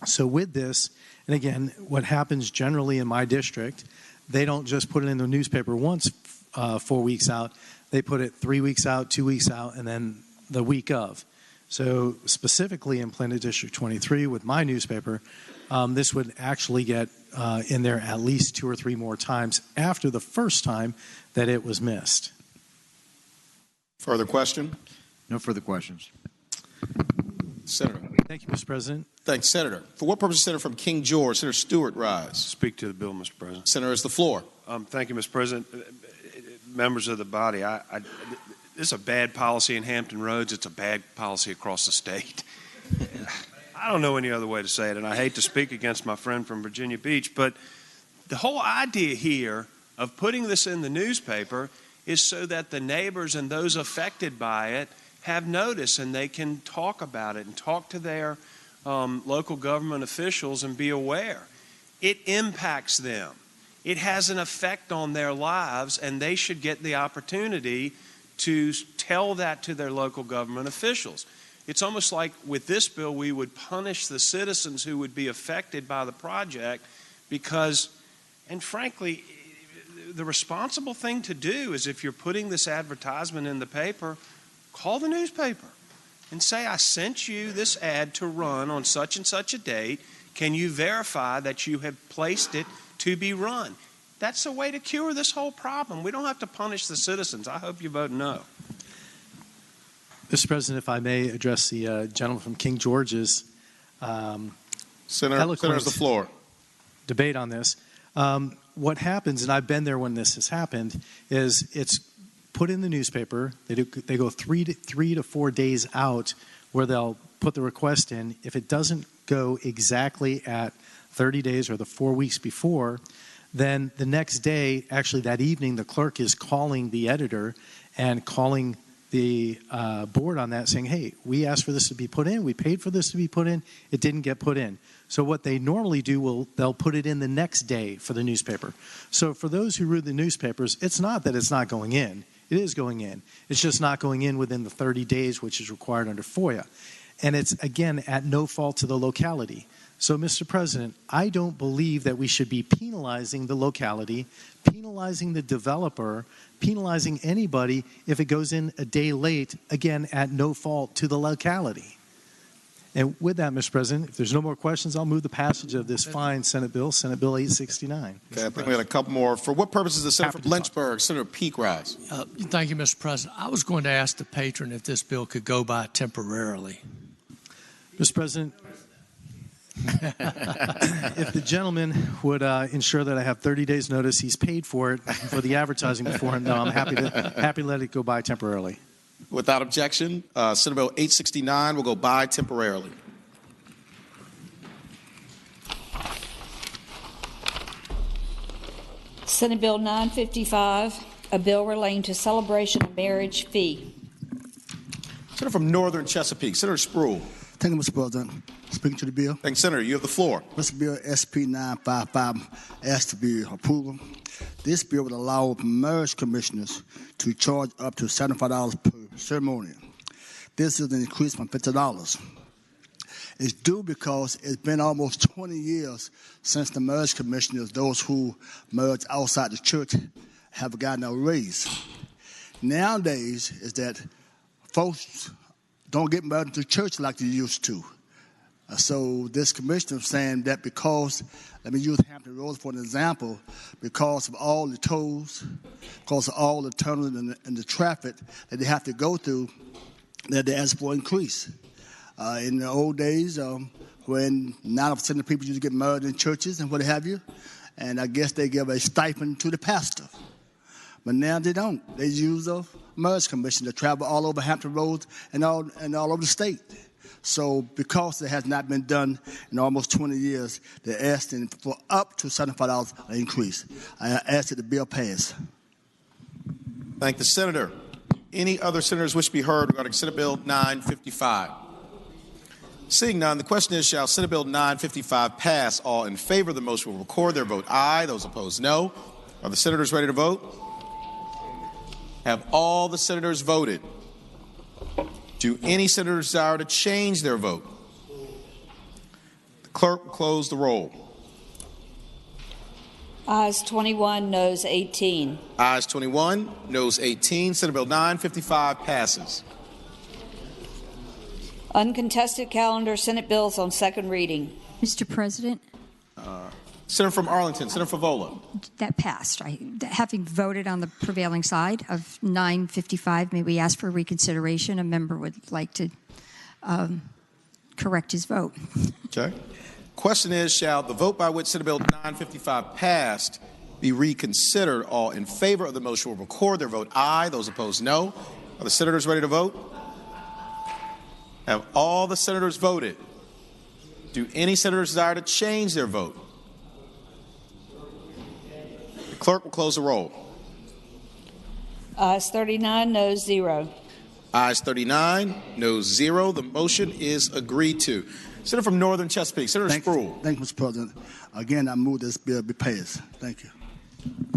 So with this, and again, what happens generally in my district, they don't just put it in the newspaper once 4 weeks out. They put it 3 weeks out, 2 weeks out, and then the week of. So specifically in Planning District 23 with my newspaper, this would actually get in there at least 2 or 3 more times after the first time that it was missed. Further question? No further questions. Senator. Thank you, Mr. President. Thanks, Senator. For what purpose, Senator from King George? Senator Stewart, rise. Speak to the bill, Mr. President. Senator, has the floor. Thank you, Mr. President. Members of the body, this is a bad policy in Hampton Roads. It's a bad policy across the state. I don't know any other way to say it, and I hate to speak against my friend from Virginia Beach, but the whole idea here of putting this in the newspaper is so that the neighbors and those affected by it have notice and they can talk about it and talk to their local government officials and be aware. It impacts them. It has an effect on their lives, and they should get the opportunity to tell that to their local government officials. It's almost like with this bill, we would punish the citizens who would be affected by the project because, and frankly, the responsible thing to do is if you're putting this advertisement in the paper, call the newspaper and say, I sent you this ad to run on such and such a date. Can you verify that you have placed it to be run? That's the way to cure this whole problem. We don't have to punish the citizens. I hope you vote no. Mr. President, if I may address the gentleman from King George's Senator, has the floor. Debate on this. What happens, and I've been there when this has happened, is it's put in the newspaper. They go 3 to 4 days out where they'll put the request in. If it doesn't go exactly at 30 days or the 4 weeks before, then the next day, actually that evening, the clerk is calling the editor and calling the board on that, saying, hey, we asked for this to be put in. We paid for this to be put in. It didn't get put in. So what they normally do, they'll put it in the next day for the newspaper. So for those who read the newspapers, it's not that it's not going in. It is going in. It's just not going in within the 30 days, which is required under FOIA. And it's, again, at no fault to the locality. So, Mr. President, I don't believe that we should be penalizing the locality, penalizing the developer, penalizing anybody if it goes in a day late, again, at no fault to the locality. And with that, Mr. President, if there's no more questions, I'll move the passage of this fine Senate Bill 869. Okay, I think we had a couple more. For what purpose is the Senator from Lynchburg? Senator Peake, rise. Thank you, Mr. President. I was going to ask the patron if this bill could go by temporarily. Mr. President, if the gentleman would ensure that I have 30 days notice, he's paid for it, for the advertising before him. No, I'm happy to let it go by temporarily. Without objection, Senate Bill 869 will go by temporarily. Senate Bill 955, a bill relating to celebration of marriage fee. Senator from Northern Chesapeake, Senator Spruill. Thank you, Mr. President. Speaking to the bill. Thanks, Senator. You have the floor. Mr. Bill SP 955 asked to be approved. This bill would allow marriage commissioners to charge up to $75 per ceremony. This is an increase from $50. It's due because it's been almost 20 years since the marriage commissioners, those who married outside the church, have gotten a raise. Nowadays is that folks don't get married to church like they used to. So this commissioner is saying that because, let me use Hampton Roads for an example, because of all the tolls, because of all the tunnels and the traffic that they have to go through, that they ask for an increase. In the old days, when 9% of the people used to get married in churches and what have you. And I guess they give a stipend to the pastor. But now they don't. They use a marriage commission to travel all over Hampton Roads and all over the state. So because it has not been done in almost 20 years, they're asking for up to $75 an increase. I ask that the bill pass. Thank the senator. Any other senators wish to be heard regarding Senate Bill 955? Seeing none, the question is, shall Senate Bill 955 pass? All in favor of the motion will record their vote aye. Those opposed, no. Are the senators ready to vote? Have all the senators voted? Do any senators desire to change their vote? The clerk will close the roll. Ayes 21, noes 18. Ayes 21, noes 18. Senate Bill 955 passes. Uncontested calendar, Senate bills on second reading. Mr. President? Senator from Arlington, Senator Favola. That passed. Having voted on the prevailing side of 955, may we ask for reconsideration? A member would like to correct his vote. Okay. Question is, shall the vote by which Senate Bill 955 passed be reconsidered? All in favor of the motion will record their vote aye. Those opposed, no. Are the senators ready to vote? Have all the senators voted? Do any senators desire to change their vote? The clerk will close the roll. Ayes 39, noes 0. Ayes 39, noes 0. The motion is agreed to. Senator from Northern Chesapeake, Senator Spruill. Thank you, Mr. President. Again, I move this bill be passed. Thank you.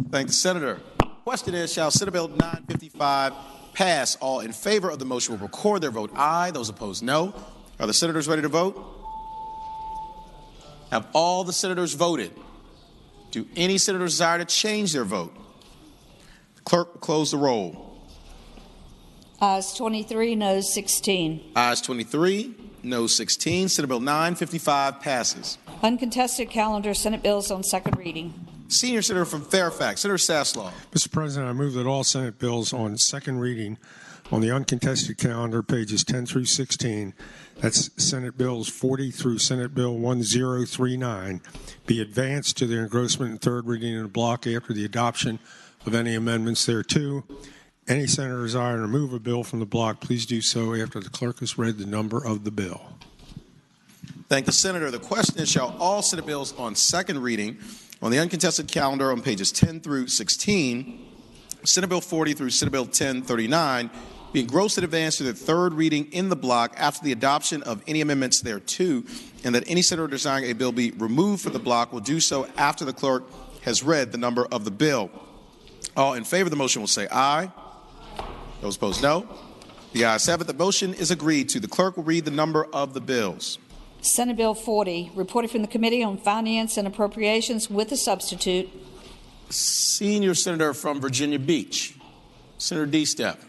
Thank the senator. Question is, shall Senate Bill 955 pass? All in favor of the motion will record their vote aye. Those opposed, no. Are the senators ready to vote? Have all the senators voted? Do any senators desire to change their vote? The clerk will close the roll. Ayes 23, noes 16. Ayes 23, noes 16. Senate Bill 955 passes. Uncontested calendar, Senate bills on second reading. Senior Senator from Fairfax, Senator Saslaw. Mr. President, I move that all Senate bills on second reading on the uncontested calendar, pages 10 through 16, that's Senate Bills 40 through Senate Bill 1039, be advanced to their engrossment and third reading in a block after the adoption of any amendments thereto. Any senator desiring to remove a bill from the block, please do so after the clerk has read the number of the bill. Thank the senator. The question is, shall all Senate bills on second reading on the uncontested calendar on pages 10 through 16, Senate Bill 40 through Senate Bill 1039, be engrossed and advanced to the third reading in the block after the adoption of any amendments thereto, and that any senator desiring a bill be removed from the block will do so after the clerk has read the number of the bill. All in favor of the motion will say aye. Those opposed, no. The ayes have it. The motion is agreed to. The clerk will read the number of the bills. Senate Bill 40, reported from the Committee on Finance and Appropriations with a substitute. Senior Senator from Virginia Beach, Senator D-Step.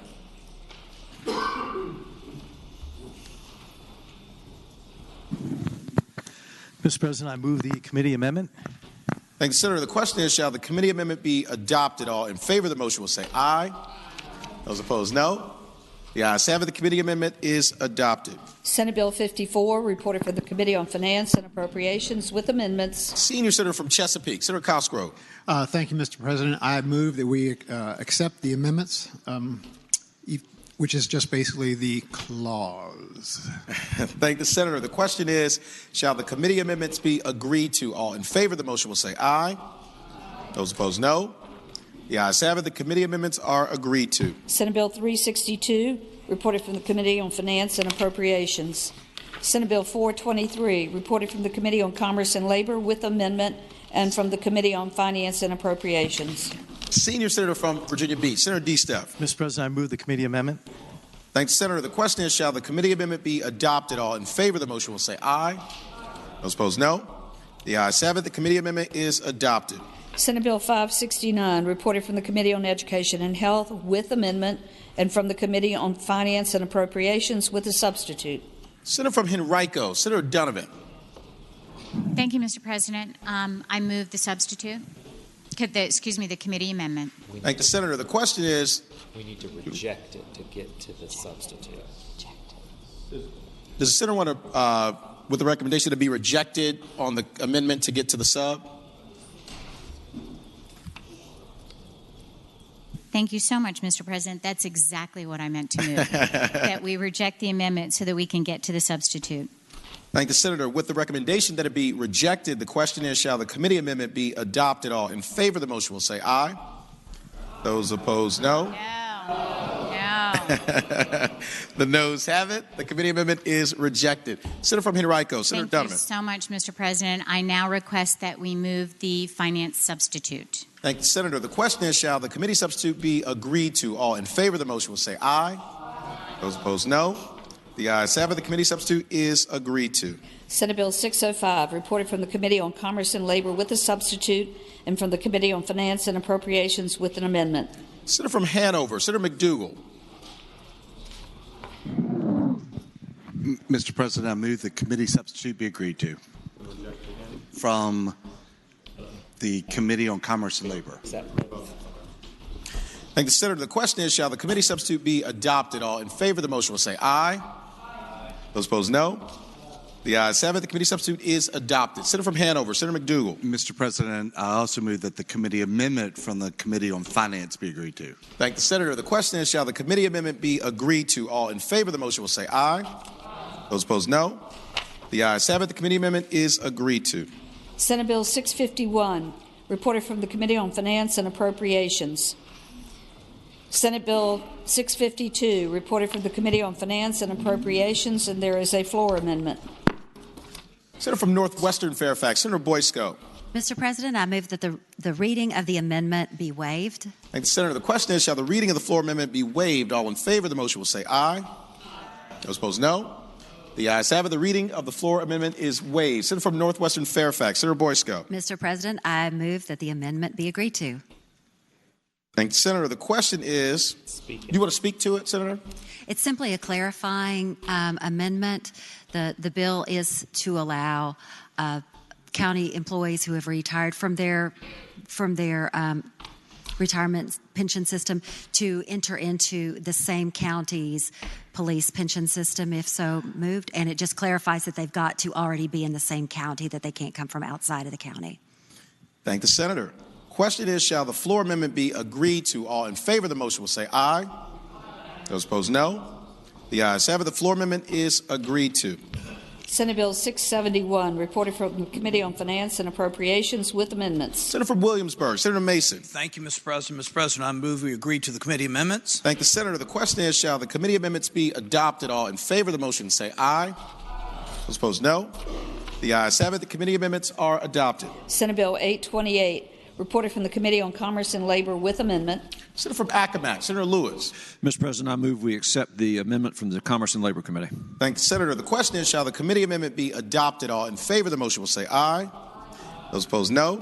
Mr. President, I move the committee amendment. Thank you, Senator. The question is, shall the committee amendment be adopted? All in favor of the motion will say aye. Those opposed, no. The ayes have it. The committee amendment is adopted. Senate Bill 54, reported for the Committee on Finance and Appropriations with amendments. Senior Senator from Chesapeake, Senator Cosgrove. Thank you, Mr. President. I move that we accept the amendments, which is just basically the clause. Thank the senator. The question is, shall the committee amendments be agreed to? All in favor of the motion will say aye. Those opposed, no. The ayes have it. The committee amendments are agreed to. Senate Bill 362, reported from the Committee on Finance and Appropriations. Senate Bill 423, reported from the Committee on Commerce and Labor with amendment and from the Committee on Finance and Appropriations. Senior Senator from Virginia Beach, Senator D-Steph. Mr. President, I move the committee amendment. Thanks, Senator. The question is, shall the committee amendment be adopted? All in favor of the motion will say aye. Those opposed, no. The ayes have it. The committee amendment is adopted. Senate Bill 569, reported from the Committee on Education and Health with amendment and from the Committee on Finance and Appropriations with a substitute. Senator from Henrico, Senator Donovan. Thank you, Mr. President. I move the substitute. The committee amendment. Thank the senator. The question is, we need to reject it to get to the substitute. Does the senator want to with the recommendation to be rejected on the amendment to get to the sub? Thank you so much, Mr. President. That's exactly what I meant to move, that we reject the amendment so that we can get to the substitute. Thank the Senator. With the recommendation that it be rejected, the question is, shall the committee amendment be adopted? All in favor of the motion will say aye. Those opposed, no. The noes have it. The committee amendment is rejected. Senator from Henrico, Senator Thank you Donovan. so much, Mr. President. I now request that we move the finance substitute. Thank the Senator. The question is, shall the committee substitute be agreed to? All in favor of the motion will say aye. Those opposed, no. The ayes have it. The committee substitute is agreed to. Senate Bill 605, reported from the Committee on Commerce and Labor with a substitute and from the Committee on Finance and Appropriations with an amendment. Senator from Hanover, Senator McDougal. Mr. President, I move the committee substitute be agreed to. From the Committee on Commerce and Labor. Thank the Senator. The question is, shall the committee substitute be adopted? All in favor of the motion will say aye. Those opposed, no. The ayes have it. The committee substitute is adopted. Senator from Hanover, Senator McDougal. Mr. President, I also move that the committee amendment from the Committee on Finance be agreed to. Thank the Senator. The question is, shall the committee amendment be agreed to? All in favor of the motion will say aye. Those opposed, no. The ayes have it. The committee amendment is agreed to. Senate Bill 651, reported from the Committee on Finance and Appropriations. Senate Bill 652, reported from the Committee on Finance and Appropriations, and there is a floor amendment. Senator from Northwestern Fairfax, Senator Boysko. Mr. President, I move that the reading of the amendment be waived. Thank the Senator. The question is, shall the reading of the floor amendment be waived? All in favor of the motion will say aye. Those opposed, no. The ayes have it. The reading of the floor amendment is waived. Senator from Northwestern Fairfax, Senator Boysko. Mr. President, I move that the amendment be agreed to. Thank you, Senator. The question is, you want to speak to it, Senator? It's simply a clarifying amendment. The bill is to allow county employees who have retired from their retirement pension system to enter into the same county's police pension system, if so moved, and it just clarifies that they've got to already be in the same county, that they can't come from outside of the county. Thank the Senator. Question is, shall the floor amendment be agreed to? All in favor of the motion will say aye. Those opposed, no. The ayes have it. The floor amendment is agreed to. Senate Bill 671, reported from the Committee on Finance and Appropriations with amendments. Senator from Williamsburg, Senator Mason. Thank you, Mr. President. Mr. President, I move we agree to the committee amendments. Thank the Senator. The question is, shall the committee amendments be adopted? All in favor of the motion say aye. Those opposed, no. The ayes have it. The committee amendments are adopted. Senate Bill 828, reported from the Committee on Commerce and Labor with amendment. Senator from Accomack, Senator Lewis. Mr. President, I move we accept the amendment from the Commerce and Labor Committee. Thank the Senator. The question is, shall the committee amendment be adopted? All in favor of the motion will say aye. Those opposed, no.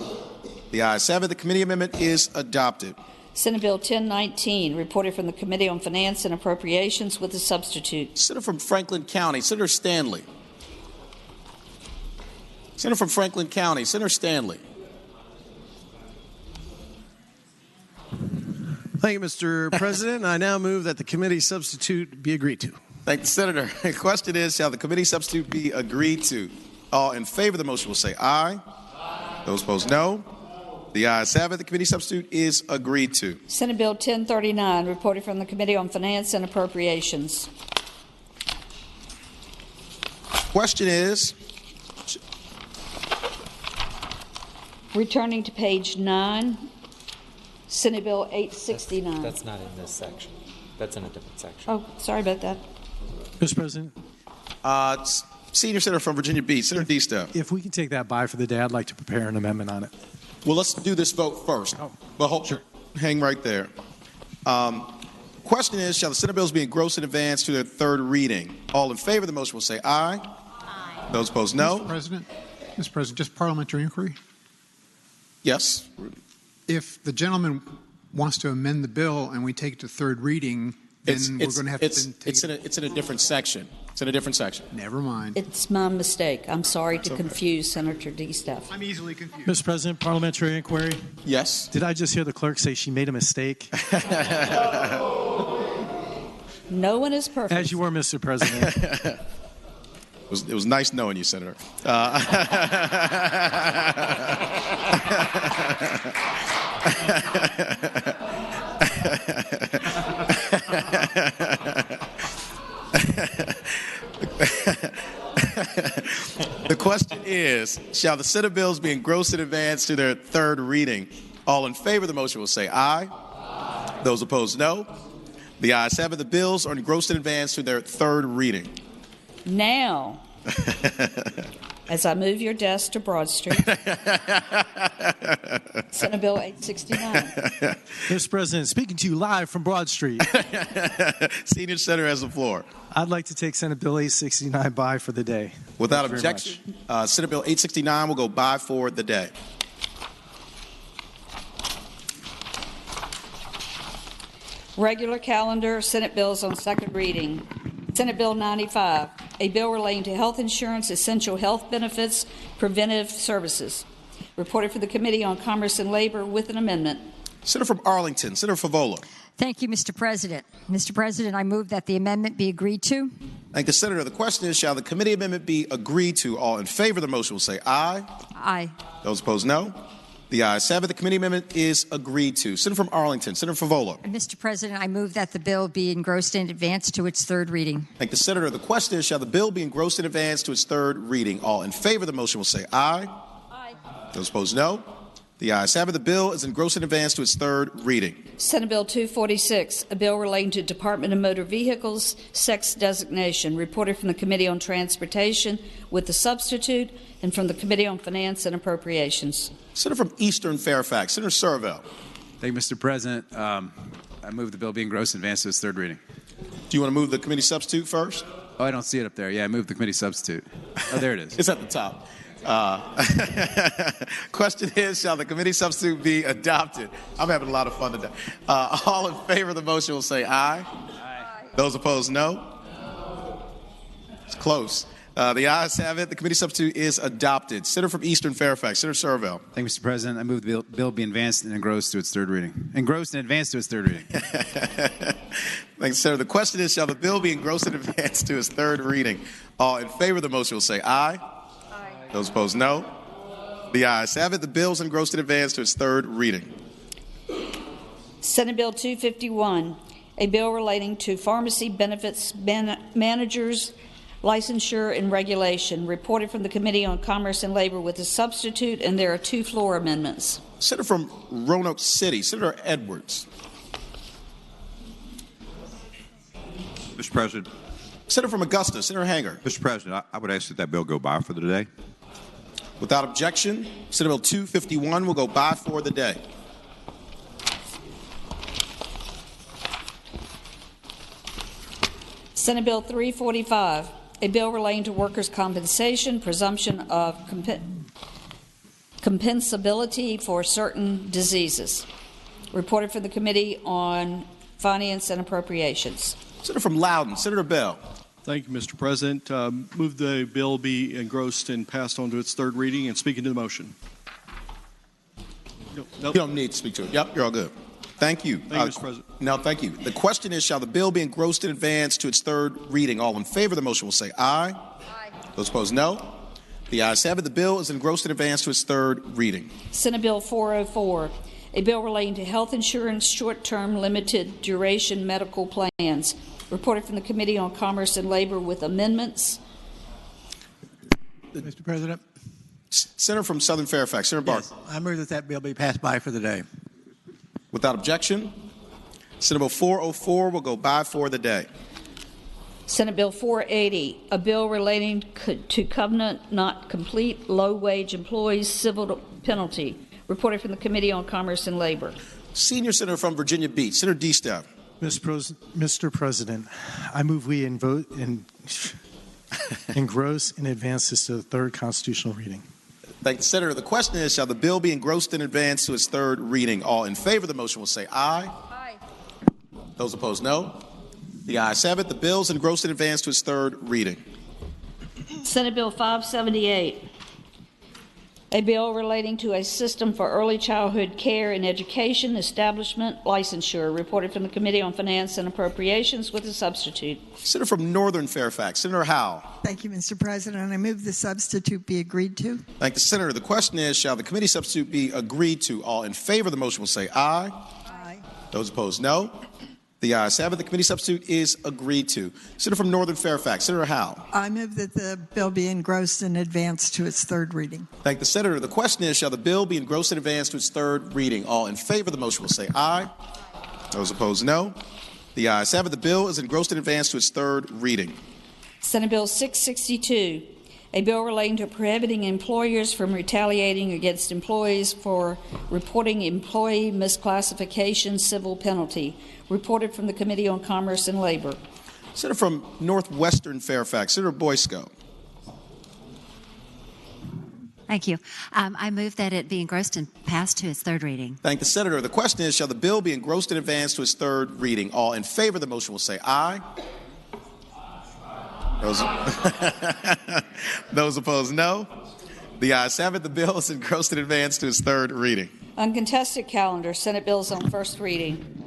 The ayes have it. The committee amendment is adopted. Senate Bill 1019, reported from the Committee on Finance and Appropriations with a substitute. Senator from Franklin County, Senator Stanley. Senator from Franklin County, Senator Stanley. Thank you, Mr. President. I now move that the committee substitute be agreed to. Thank the Senator. The question is, shall the committee substitute be agreed to? All in favor of the motion will say aye. Those opposed, no. The ayes have it. The committee substitute is agreed to. Senate Bill 1039, reported from the Committee on Finance and Appropriations. Question is, returning to page 9, Senate Bill 869. That's not in this section. That's in a different section. Oh, sorry about that. Mr. President. Senior Senator from Virginia Beach, Senator DeStep. If we can take that by for the day, I'd like to prepare an amendment on it. Well, let's do this vote first. But hold, sure. Hang right there. Question is, shall the Senate bills be engrossed in advance to their third reading? All in favor of the motion will say aye. Aye. Those opposed, no. Mr. President, just parliamentary inquiry. Yes. If the gentleman wants to amend the bill and we take it to third reading, then we're going to have to it's in a different section. It's in a different section. Never mind. It's my mistake. I'm sorry to confuse Senator DeStep. I'm easily confused. Mr. President, parliamentary inquiry. Yes. Did I just hear the clerk say she made a mistake? No one is perfect. As you were, Mr. President. It was nice knowing you, Senator. The question is, shall the Senate bills be engrossed in advance to their third reading? All in favor of the motion will say aye. Aye. Those opposed, no. The ayes have it. The bills are engrossed in advance to their third reading. Now, as I move your desk to Broad Street, Senate Bill 869. Mr. President, speaking to you live from Broad Street. Senior Senator has the floor. I'd like to take Senate Bill 869 by for the day. Without objection, Senate Bill 869 will go by for the day. Regular calendar, Senate bills on second reading. Senate Bill 95, a bill relating to health insurance, essential health benefits, preventive services. Reported for the Committee on Commerce and Labor with an amendment. Senator from Arlington, Senator Favola. Thank you, Mr. President. Mr. President, I move that the amendment be agreed to. Thank the Senator. The question is, shall the committee amendment be agreed to? All in favor of the motion will say aye. Aye. Those opposed, no. The ayes have it. The committee amendment is agreed to. Senator from Arlington, Senator Favola. Mr. President, I move that the bill be engrossed in advance to its third reading. Thank the Senator. The question is, shall the bill be engrossed in advance to its third reading? All in favor of the motion will say aye. Aye. Those opposed, no. The ayes have it. The bill is engrossed in advance to its third reading. Senate Bill 246, a bill relating to Department of Motor Vehicles sex designation. Reported from the Committee on Transportation with the substitute and from the Committee on Finance and Appropriations. Senator from Eastern Fairfax, Senator Servell. Thank you, Mr. President. I move the bill be engrossed in advance to its third reading. Do you want to move the committee substitute first? Oh, I don't see it up there. Yeah, I moved the committee substitute. Oh, there it is. It's at the top. Question is, shall the committee substitute be adopted? I'm having a lot of fun today. All in favor of the motion will say aye. Aye. Those opposed, no. It's close. The ayes have it. The committee substitute is adopted. Senator from Eastern Fairfax, Senator Servell. Thank you, Mr. President. I move the bill be advanced and engrossed to its third reading. Engrossed and advanced to its third reading. Thanks, Senator. The question is, shall the bill be engrossed and advanced to its third reading? All in favor of the motion will say aye. Aye. Those opposed, no. The ayes have it. The bill is engrossed and advanced to its third reading. Senate Bill 251, a bill relating to pharmacy benefits managers, licensure and regulation. Reported from the Committee on Commerce and Labor with a substitute, and there are two floor amendments. Senator from Roanoke City, Senator Edwards. Mr. President. Senator from Augusta, Senator Hanger. Mr. President, I would ask that bill go by for the day. Without objection, Senate Bill 251 will go by for the day. Senate Bill 345, a bill relating to workers' compensation, presumption of compensability for certain diseases. Reported for the Committee on Finance and Appropriations. Senator from Loudoun, Senator Bell. Thank you, Mr. President. Move the bill be engrossed and passed on to its third reading, and speaking to the motion. Nope. You don't need to speak to it. Yep, you're all good. Thank you. Thank you, Mr. President. No, thank you. The question is, shall the bill be engrossed in advance to its third reading? All in favor of the motion will say aye. Aye. Those opposed, no. The ayes have it. The bill is engrossed in advance to its third reading. Senate Bill 404, a bill relating to health insurance short-term limited duration medical plans. Reported from the Committee on Commerce and Labor with amendments. Mr. President. Senator from Southern Fairfax, Senator Barth. Yes, I move that bill be passed by for the day. Without objection, Senate Bill 404 will go by for the day. Senate Bill 480, a bill relating to covenant not complete low-wage employees civil penalty. Reported from the Committee on Commerce and Labor. Senior Senator from Virginia Beach, Senator DeStaff. Mr. President, I move we engross and advance this to the third constitutional reading. Thank the Senator. The question is, shall the bill be engrossed in advance to its third reading? All in favor of the motion will say aye. Aye. Those opposed, no. The ayes have it. The bill is engrossed in advance to its third reading. Senate Bill 578, A bill relating to a system for early childhood care and education establishment licensure, reported from the Committee on Finance and Appropriations with a substitute. Senator from Northern Fairfax, Senator Howe. Thank you, Mr. President. I move the substitute be agreed to. Thank the Senator. The question is, shall the committee substitute be agreed to? All in favor of the motion will say aye. Aye. Those opposed, no. The ayes have it. The committee substitute is agreed to. Senator from Northern Fairfax, Senator Howe. I move that the bill be engrossed and advanced to its third reading. Thank the Senator. The question is, shall the bill be engrossed and advanced to its third reading? All in favor of the motion will say aye. Those opposed, no. The ayes have it. The bill is engrossed and advanced to its third reading. Senate Bill 662, a bill relating to prohibiting employers from retaliating against employees for reporting employee misclassification civil penalty, reported from the Committee on Commerce and Labor. Senator from Northwestern Fairfax, Senator Boysko. Thank you. I move that it be engrossed and passed to its third reading. Thank the Senator. The question is, shall the bill be engrossed and advanced to its third reading? All in favor of the motion will say aye. Those opposed, no. The ayes have it. The bill is engrossed and advanced to its third reading. Uncontested calendar, Senate bills on first reading.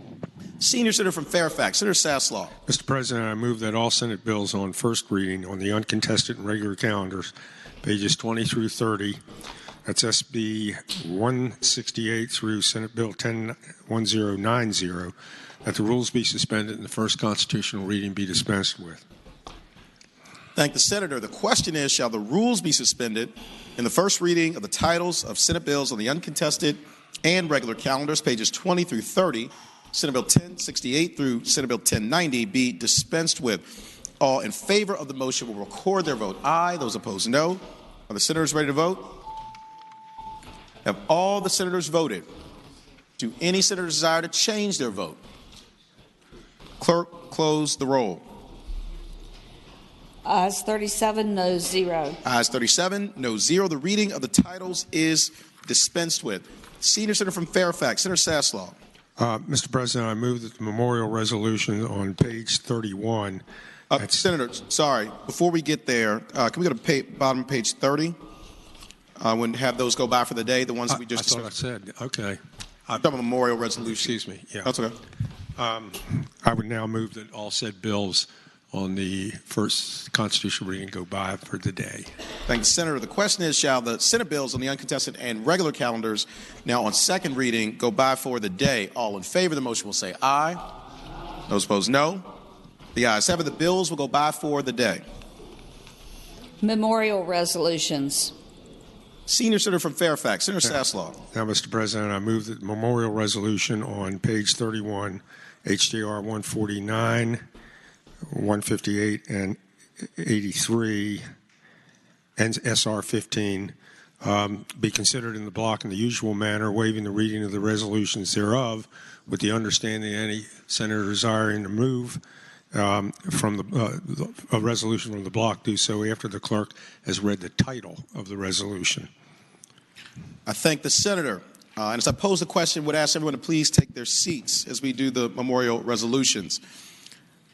Senior Senator from Fairfax, Senator Saslaw. Mr. President, I move that all Senate bills on first reading on the uncontested and regular calendars, pages 20 through 30, that's SB 168 through Senate Bill 1090, that the rules be suspended and the first constitutional reading be dispensed with. Thank the Senator. The question is, shall the rules be suspended in the first reading of the titles of Senate bills on the uncontested and regular calendars, pages 20 through 30, Senate Bill 1068 through Senate Bill 1090 be dispensed with? All in favor of the motion will record their vote aye. Those opposed, no. Are the senators ready to vote? Have all the senators voted? Do any senators desire to change their vote? Clerk, close the roll. Ayes 37, noes 0. Ayes 37, no 0. The reading of the titles is dispensed with. Senior Senator from Fairfax, Senator Saslaw. Mr. President, I move that the memorial resolution on page 31. Senator, sorry, before we get there, can we go to bottom of page 30? When have those go by for the day, the ones that we just I said, okay. The memorial resolution. Excuse me. Yeah. That's okay. I would now move that all said bills on the first constitutional reading go by for the day. Thank you, Senator. The question is, shall the Senate bills on the uncontested and regular calendars now on second reading go by for the day? All in favor of the motion will say aye. Those opposed, no. The ayes have it. The bills will go by for the day. Memorial resolutions. Senior Senator from Fairfax, Senator Saslaw. Now, Mr. President, I move that the memorial resolution on page 31, HJR 149, 158, and 83, and SR 15 be considered in the block in the usual manner, waiving the reading of the resolutions thereof, with the understanding any senator desiring to move from a resolution from the block do so after the clerk has read the title of the resolution. I thank the Senator. And as I pose the question, would ask everyone to please take their seats as we do the memorial resolutions.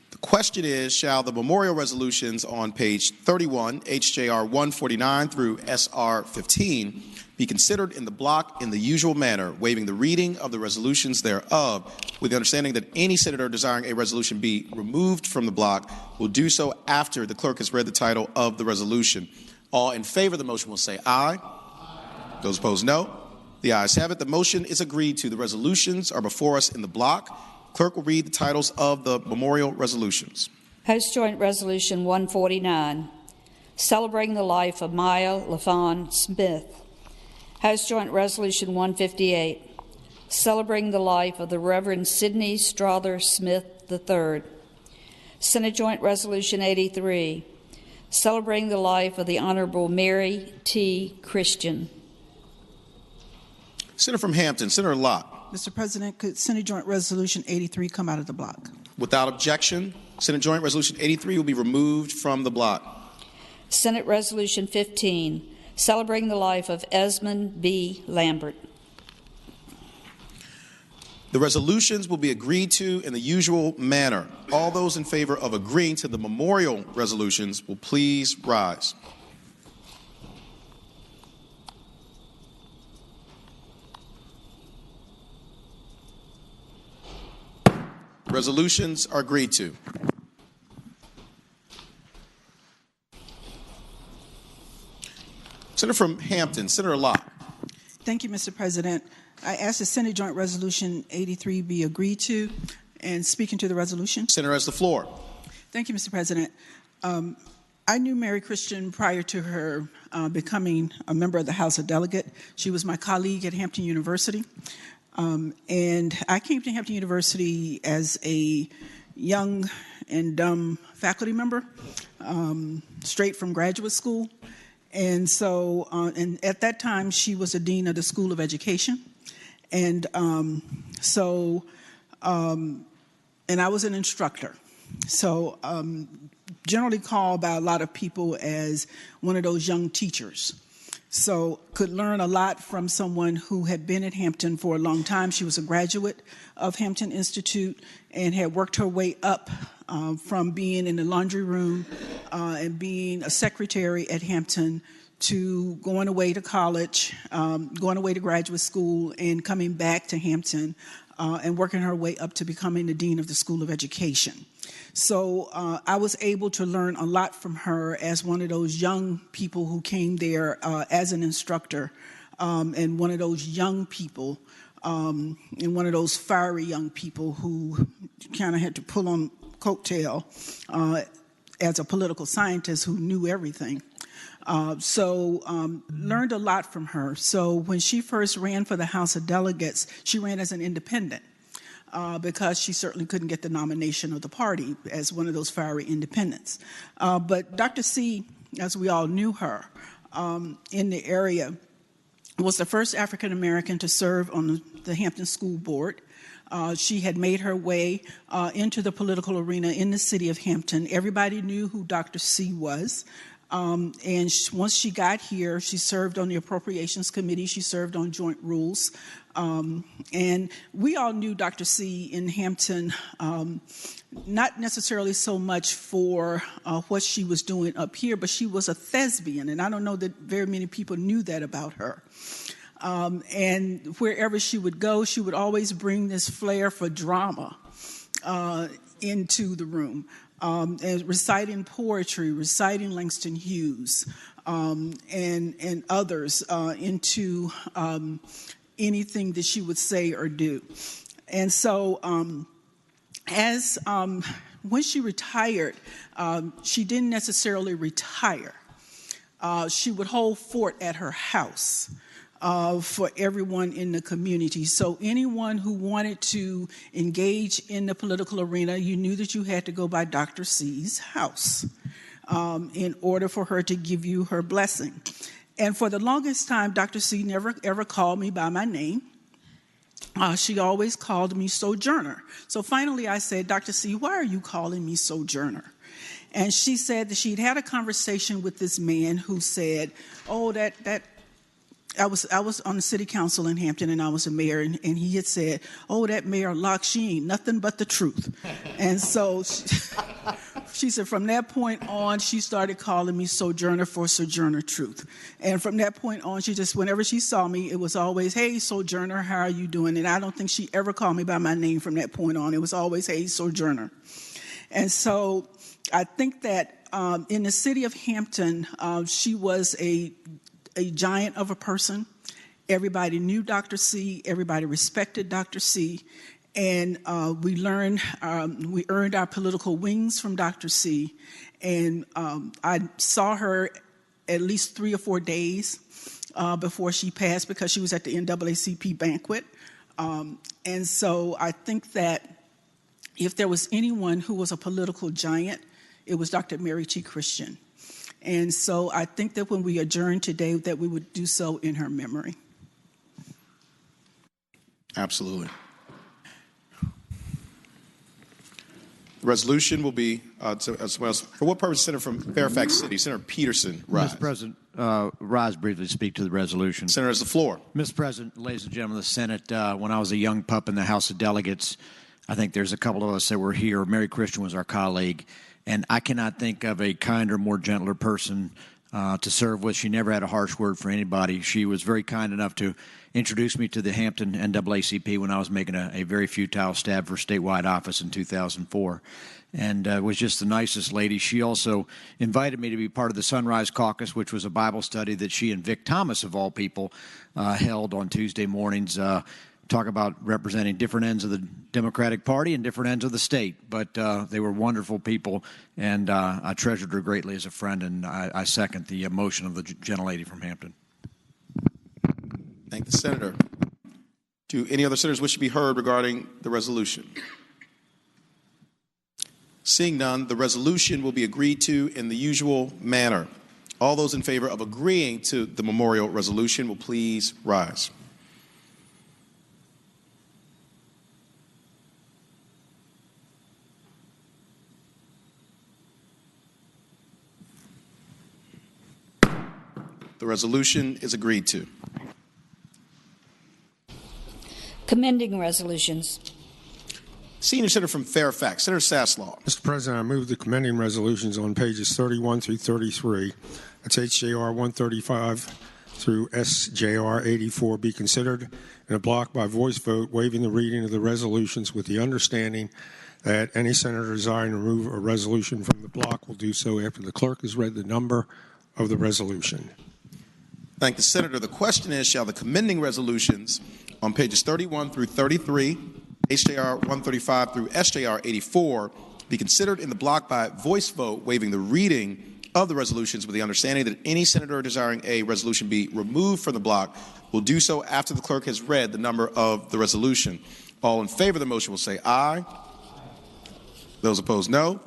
The question is, shall the memorial resolutions on page 31, HJR 149 through SR 15, be considered in the block in the usual manner, waiving the reading of the resolutions thereof, with the understanding that any senator desiring a resolution be removed from the block will do so after the clerk has read the title of the resolution. All in favor of the motion will say aye. Those opposed, no. The ayes have it. The motion is agreed to. The resolutions are before us in the block. Clerk will read the titles of the memorial resolutions. House Joint Resolution 149, celebrating the life of Maya LaFawn Smith. House Joint Resolution 158, celebrating the life of the Reverend Sidney Strother Smith III. Senate Joint Resolution 83, celebrating the life of the Honorable Mary T. Christian. Senator from Hampton, Senator Lott. Mr. President, could Senate Joint Resolution 83 come out of the block? Without objection, Senate Joint Resolution 83 will be removed from the block. Senate Resolution 15, celebrating the life of Esmond B. Lambert. The resolutions will be agreed to in the usual manner. All those in favor of agreeing to the memorial resolutions will please rise. Resolutions are agreed to. Senator from Hampton, Senator Locke. Thank you, Mr. President. I ask the Senate Joint Resolution 83 be agreed to. And speaking to the resolution. Senator has the floor. Thank you, Mr. President. I knew Mary Christian prior to her becoming a member of the House of Delegates. She was my colleague at Hampton University. And I came to Hampton University as a young and dumb faculty member, straight from graduate school. And so, and at that time, she was the dean of the School of Education. And and I was an instructor. So generally called by a lot of people as one of those young teachers. So could learn a lot from someone who had been at Hampton for a long time. She was a graduate of Hampton Institute and had worked her way up from being in the laundry room and being a secretary at Hampton to going away to college, going away to graduate school, and coming back to Hampton and working her way up to becoming the dean of the School of Education. So I was able to learn a lot from her as one of those young people who came there as an instructor, and one of those young people, and one of those fiery young people who kind of had to pull on coattail as a political scientist who knew everything. Learned a lot from her. So when she first ran for the House of Delegates, she ran as an independent because she certainly couldn't get the nomination of the party as one of those fiery independents. But Dr. C, as we all knew her in the area, was the first African American to serve on the Hampton School Board. She had made her way into the political arena in the city of Hampton. Everybody knew who Dr. C was. Once she got here, she served on the Appropriations Committee. She served on Joint Rules. And we all knew Dr. C in Hampton, not necessarily so much for what she was doing up here, but she was a thespian. And I don't know that very many people knew that about her. And wherever she would go, she would always bring this flair for drama into the room. And reciting poetry, reciting Langston Hughes, and others into anything that she would say or do. And so when she retired, she didn't necessarily retire. She would hold fort at her house. For everyone in the community. So anyone who wanted to engage in the political arena, you knew that you had to go by Dr. C's house in order for her to give you her blessing. And for the longest time, Dr. C never ever called me by my name. She always called me Sojourner. So finally I said, Dr. C, why are you calling me Sojourner? And she said that she'd had a conversation with this man who said, oh, I was on the city council in Hampton, and I was a mayor, and he had said, oh, that Mayor Locke, she ain't nothing but the truth. And so she said from that point on, she started calling me Sojourner for Sojourner Truth. And from that point on, she just, whenever she saw me, it was always, hey, Sojourner, how are you doing? And I don't think she ever called me by my name from that point on. It was always, hey, Sojourner. And so I think that in the city of Hampton, she was a giant of a person. Everybody knew Dr. C. Everybody respected Dr. C. And we earned our political wings from Dr. C. And I saw her at least 3 or 4 days before she passed because she was at the NAACP banquet. And so I think that if there was anyone who was a political giant, it was Dr. Mary T. Christian. And so I think that when we adjourn today, that we would do so in her memory. Absolutely. The resolution will be, for what purpose, Senator from Fairfax City? Senator Peterson, rise. Mr. President, rise briefly to speak to the resolution. Senator has the floor. Mr. President, ladies and gentlemen of the Senate, when I was a young pup in the House of Delegates, I think there's a couple of us that were here. Mary Christian was our colleague. And I cannot think of a kinder, more gentler person to serve with. She never had a harsh word for anybody. She was very kind enough to introduce me to the Hampton NAACP when I was making a very futile stab for statewide office in 2004. And was just the nicest lady. She also invited me to be part of the Sunrise Caucus, which was a Bible study that she and Vic Thomas, of all people, held on Tuesday mornings. Talk about representing different ends of the Democratic Party and different ends of the state. But they were wonderful people, and I treasured her greatly as a friend, and I second the motion of the gentlelady from Hampton. Thank the senator. Do any other senators wish to be heard regarding the resolution? Seeing none, the resolution will be agreed to in the usual manner. All those in favor of agreeing to the memorial resolution will please rise. The resolution is agreed to. Commending resolutions. Senior Senator from Fairfax, Senator Saslaw. Mr. President, I move the commending resolutions on pages 31 through 33, that's HJR 135 through SJR 84, be considered in a block by voice vote, waiving the reading of the resolutions with the understanding that any senator desiring to remove a resolution from the block will do so after the clerk has read the number of the resolution. Thank the senator. The question is, shall the commending resolutions on pages 31 through 33, HJR 135 through SJR 84, be considered in the block by voice vote, waiving the reading of the resolutions with the understanding that any senator desiring a resolution be removed from the block will do so after the clerk has read the number of the resolution. All in favor of the motion will say aye. Those opposed, no.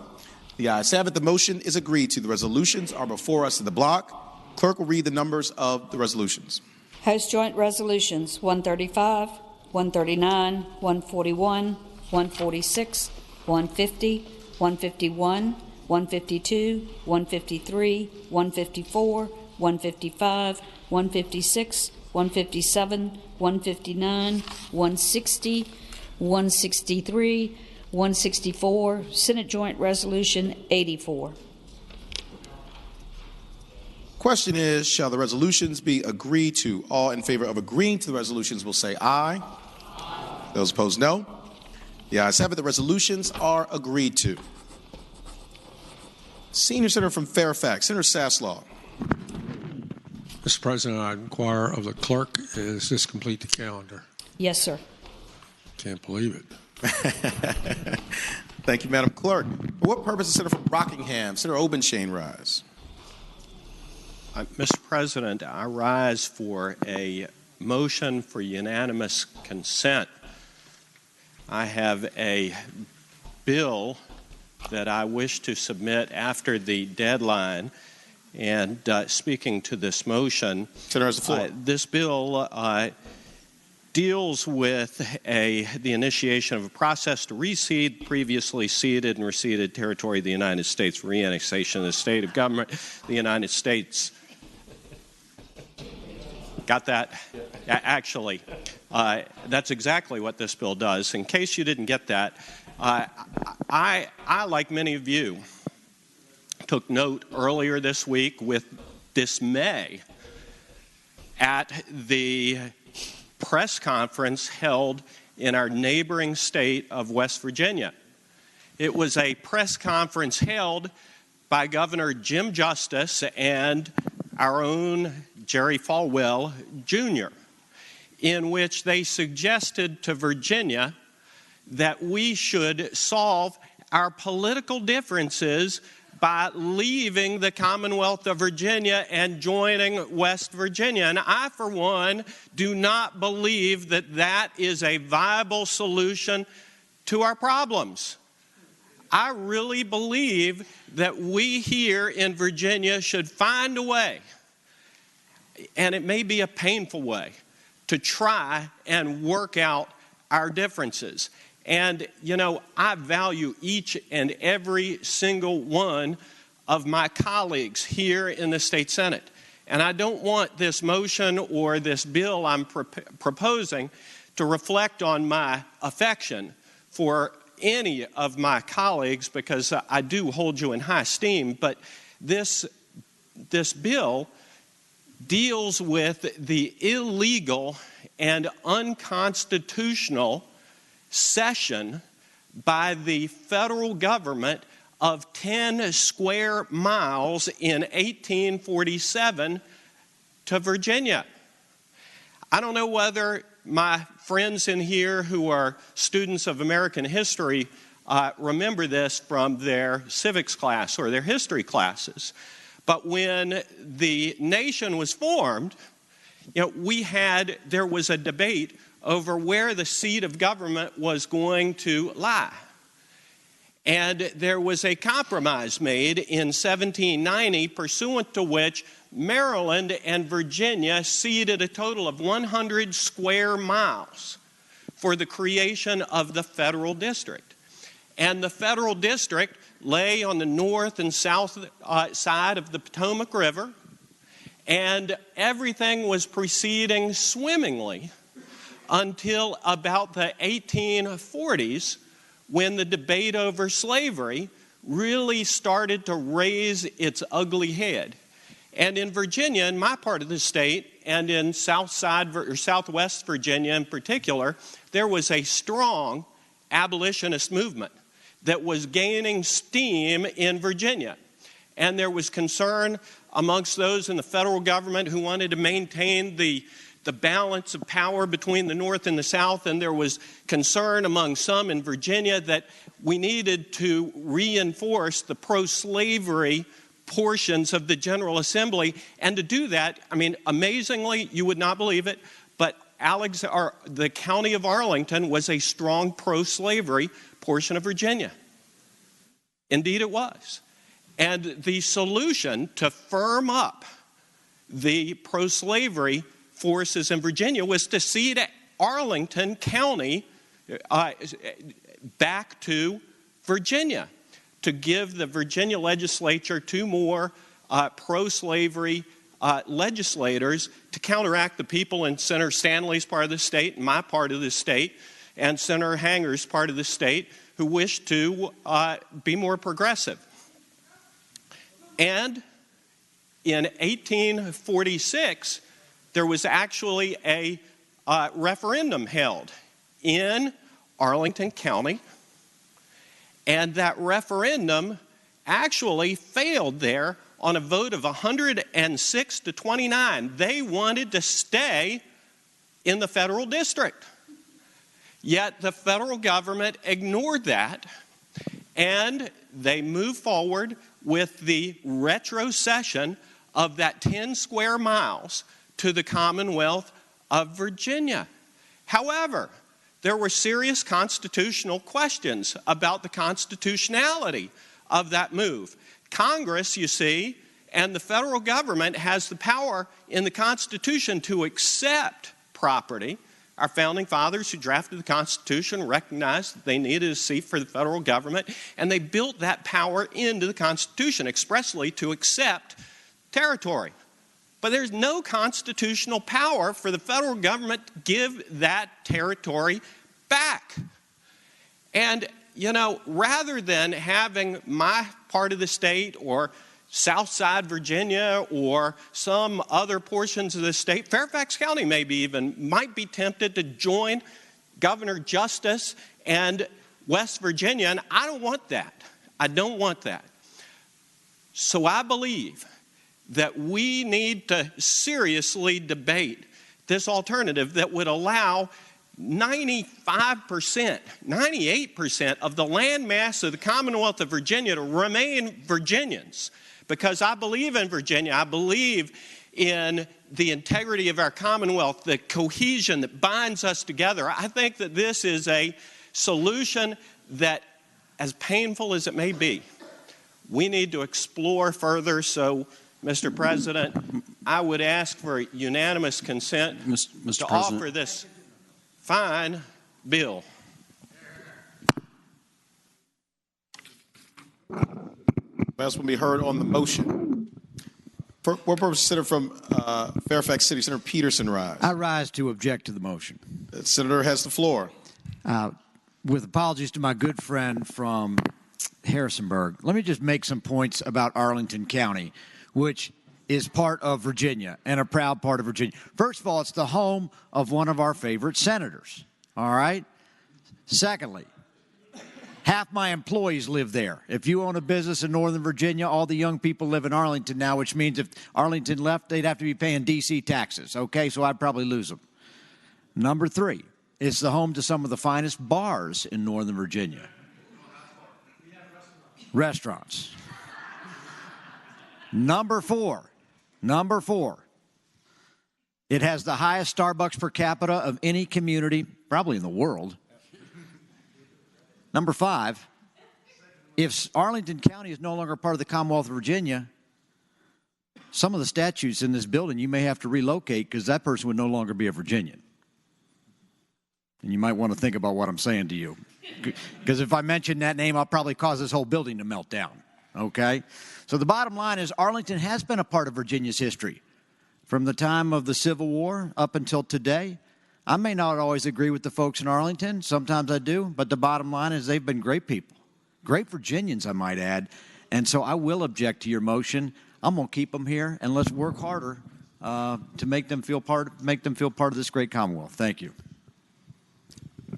The ayes have it. The motion is agreed to. The resolutions are before us in the block. Clerk will read the numbers of the resolutions. House Joint Resolutions 135, 139, 141, 146, 150, 151, 152, 153, 154, 155, 156, 157, 159, 160, 163, 164, Senate Joint Resolution 84. Question is, shall the resolutions be agreed to? All in favor of agreeing to the resolutions will say aye. Those opposed, no. The ayes have it. The resolutions are agreed to. Senior Senator from Fairfax, Senator Saslaw. Mr. President, I inquire of the clerk, does this complete the calendar? Yes, sir. Can't believe it. Thank you, Madam Clerk. For what purpose does Senator from Rockingham, Senator Obenshain, rise? Mr. President, I rise for a motion for unanimous consent. I have a bill that I wish to submit after the deadline, and speaking to this motion, Senator has the floor. This bill deals with the initiation of a process to reseed previously ceded and receded territory of the United States, reannexation of the state of government, the United States. Got that? Actually, that's exactly what this bill does. In case you didn't get that, I, like many of you, took note earlier this week with dismay at the press conference held in our neighboring state of West Virginia. It was a press conference held by Governor Jim Justice and our own Jerry Falwell, Jr., in which they suggested to Virginia that we should solve our political differences by leaving the Commonwealth of Virginia and joining West Virginia. And I, for one, do not believe that that is a viable solution to our problems. I really believe that we here in Virginia should find a way, and it may be a painful way, to try and work out our differences. And, you know, I value each and every single one of my colleagues here in the State Senate. And I don't want this motion or this bill I'm proposing to reflect on my affection for any of my colleagues, because I do hold you in high esteem. But this this bill deals with the illegal and unconstitutional cession by the federal government of 10 square miles in 1847 to Virginia. I don't know whether my friends in here who are students of American history remember this from their civics class or their history classes. But when the nation was formed, there was a debate over where the seat of government was going to lie. And there was a compromise made in 1790 pursuant to which Maryland and Virginia ceded a total of 100 square miles for the creation of the federal district. And the federal district lay on the north and south side of the Potomac River, and everything was proceeding swimmingly until about the 1840s, when the debate over slavery really started to raise its ugly head. And in Virginia, in my part of the state, and in Southwest Virginia in particular, there was a strong abolitionist movement that was gaining steam in Virginia. And there was concern amongst those in the federal government who wanted to maintain the balance of power between the North and the South, and there was concern among some in Virginia that we needed to reinforce the pro-slavery portions of the General Assembly. And to do that, amazingly, you would not believe it, but the county of Arlington was a strong pro-slavery portion of Virginia. Indeed it was. And the solution to firm up the pro-slavery forces in Virginia was to cede Arlington County back to Virginia, to give the Virginia legislature 2 more pro-slavery legislators to counteract the people in Senator Stanley's part of the state, and my part of the state, and Senator Hanger's part of the state, who wished to be more progressive. And in 1846, there was actually a referendum held in Arlington County, and that referendum actually failed there on a vote of 106 to 29. They wanted to stay in the federal district. Yet the federal government ignored that, and they moved forward with the retrocession of that 10 square miles to the Commonwealth of Virginia. However, there were serious constitutional questions about the constitutionality of that move. Congress, you see, and the federal government has the power in the Constitution to accept property. Our founding fathers who drafted the Constitution recognized that they needed a seat for the federal government, and they built that power into the Constitution expressly to accept territory. But there's no constitutional power for the federal government to give that territory back. And, rather than having my part of the state or Southside Virginia or some other portions of the state, Fairfax County might be tempted to join Governor Justice and West Virginia, and I don't want that. I don't want that. So I believe that we need to seriously debate this alternative that would allow 95%, 98% of the land mass of the Commonwealth of Virginia to remain Virginians. Because I believe in Virginia. I believe in the integrity of our Commonwealth, the cohesion that binds us together. I think that this is a solution that, as painful as it may be, we need to explore further. So, Mr. President, I would ask for unanimous consent to offer this fine bill. Last will be heard on the motion. For what purpose, Senator from Fairfax City, Senator Peterson rise? I rise to object to the motion. The Senator has the floor. With apologies to my good friend from Harrisonburg, let me just make some points about Arlington County, which is part of Virginia and a proud part of Virginia. First of all, it's the home of one of our favorite senators, all right? Secondly, half my employees live there. If you own a business in Northern Virginia, all the young people live in Arlington now, which means if Arlington left, they'd have to be paying D.C. taxes, okay? So I'd probably lose them. Number 3, it's the home to some of the finest bars in Northern Virginia. Restaurants. Number 4, it has the highest Starbucks per capita of any community, probably in the world. Number 5, if Arlington County is no longer part of the Commonwealth of Virginia, some of the statutes in this building you may have to relocate because that person would no longer be a Virginian. And you might want to think about what I'm saying to you. Because if I mention that name, I'll probably cause this whole building to melt down. Okay? So the bottom line is Arlington has been a part of Virginia's history. From the time of the Civil War up until today. I may not always agree with the folks in Arlington. Sometimes I do. But the bottom line is they've been great people. Great Virginians, I might add. And so I will object to your motion. I'm going to keep them here, and let's work harder to make them feel part of this great Commonwealth. Thank you.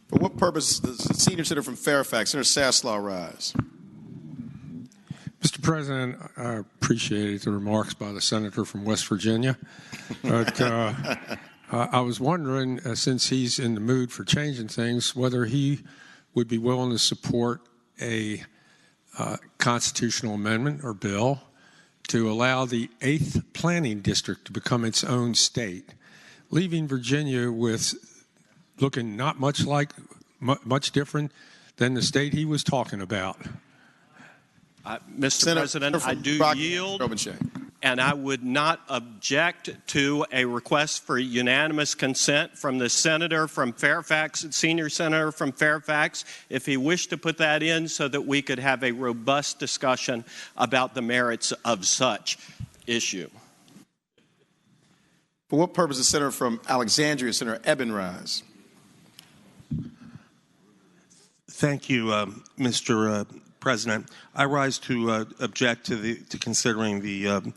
For what purpose does the senior senator from Fairfax, Senator Saslaw, rise? Mr. President, I appreciate the remarks by the senator from West Virginia. But I was wondering, since he's in the mood for changing things, whether he would be willing to support a constitutional amendment or bill to allow the 8th planning district to become its own state, leaving Virginia with looking not much like, much different than the state he was talking about. Mr. President, I do yield, and I would not object to a request for unanimous consent from the senator from Fairfax, senior senator from Fairfax, if he wished to put that in so that we could have a robust discussion about the merits of such issue. For what purpose does Senator from Alexandria, Senator Eben, rise? Thank you, Mr. President. I rise to object to considering the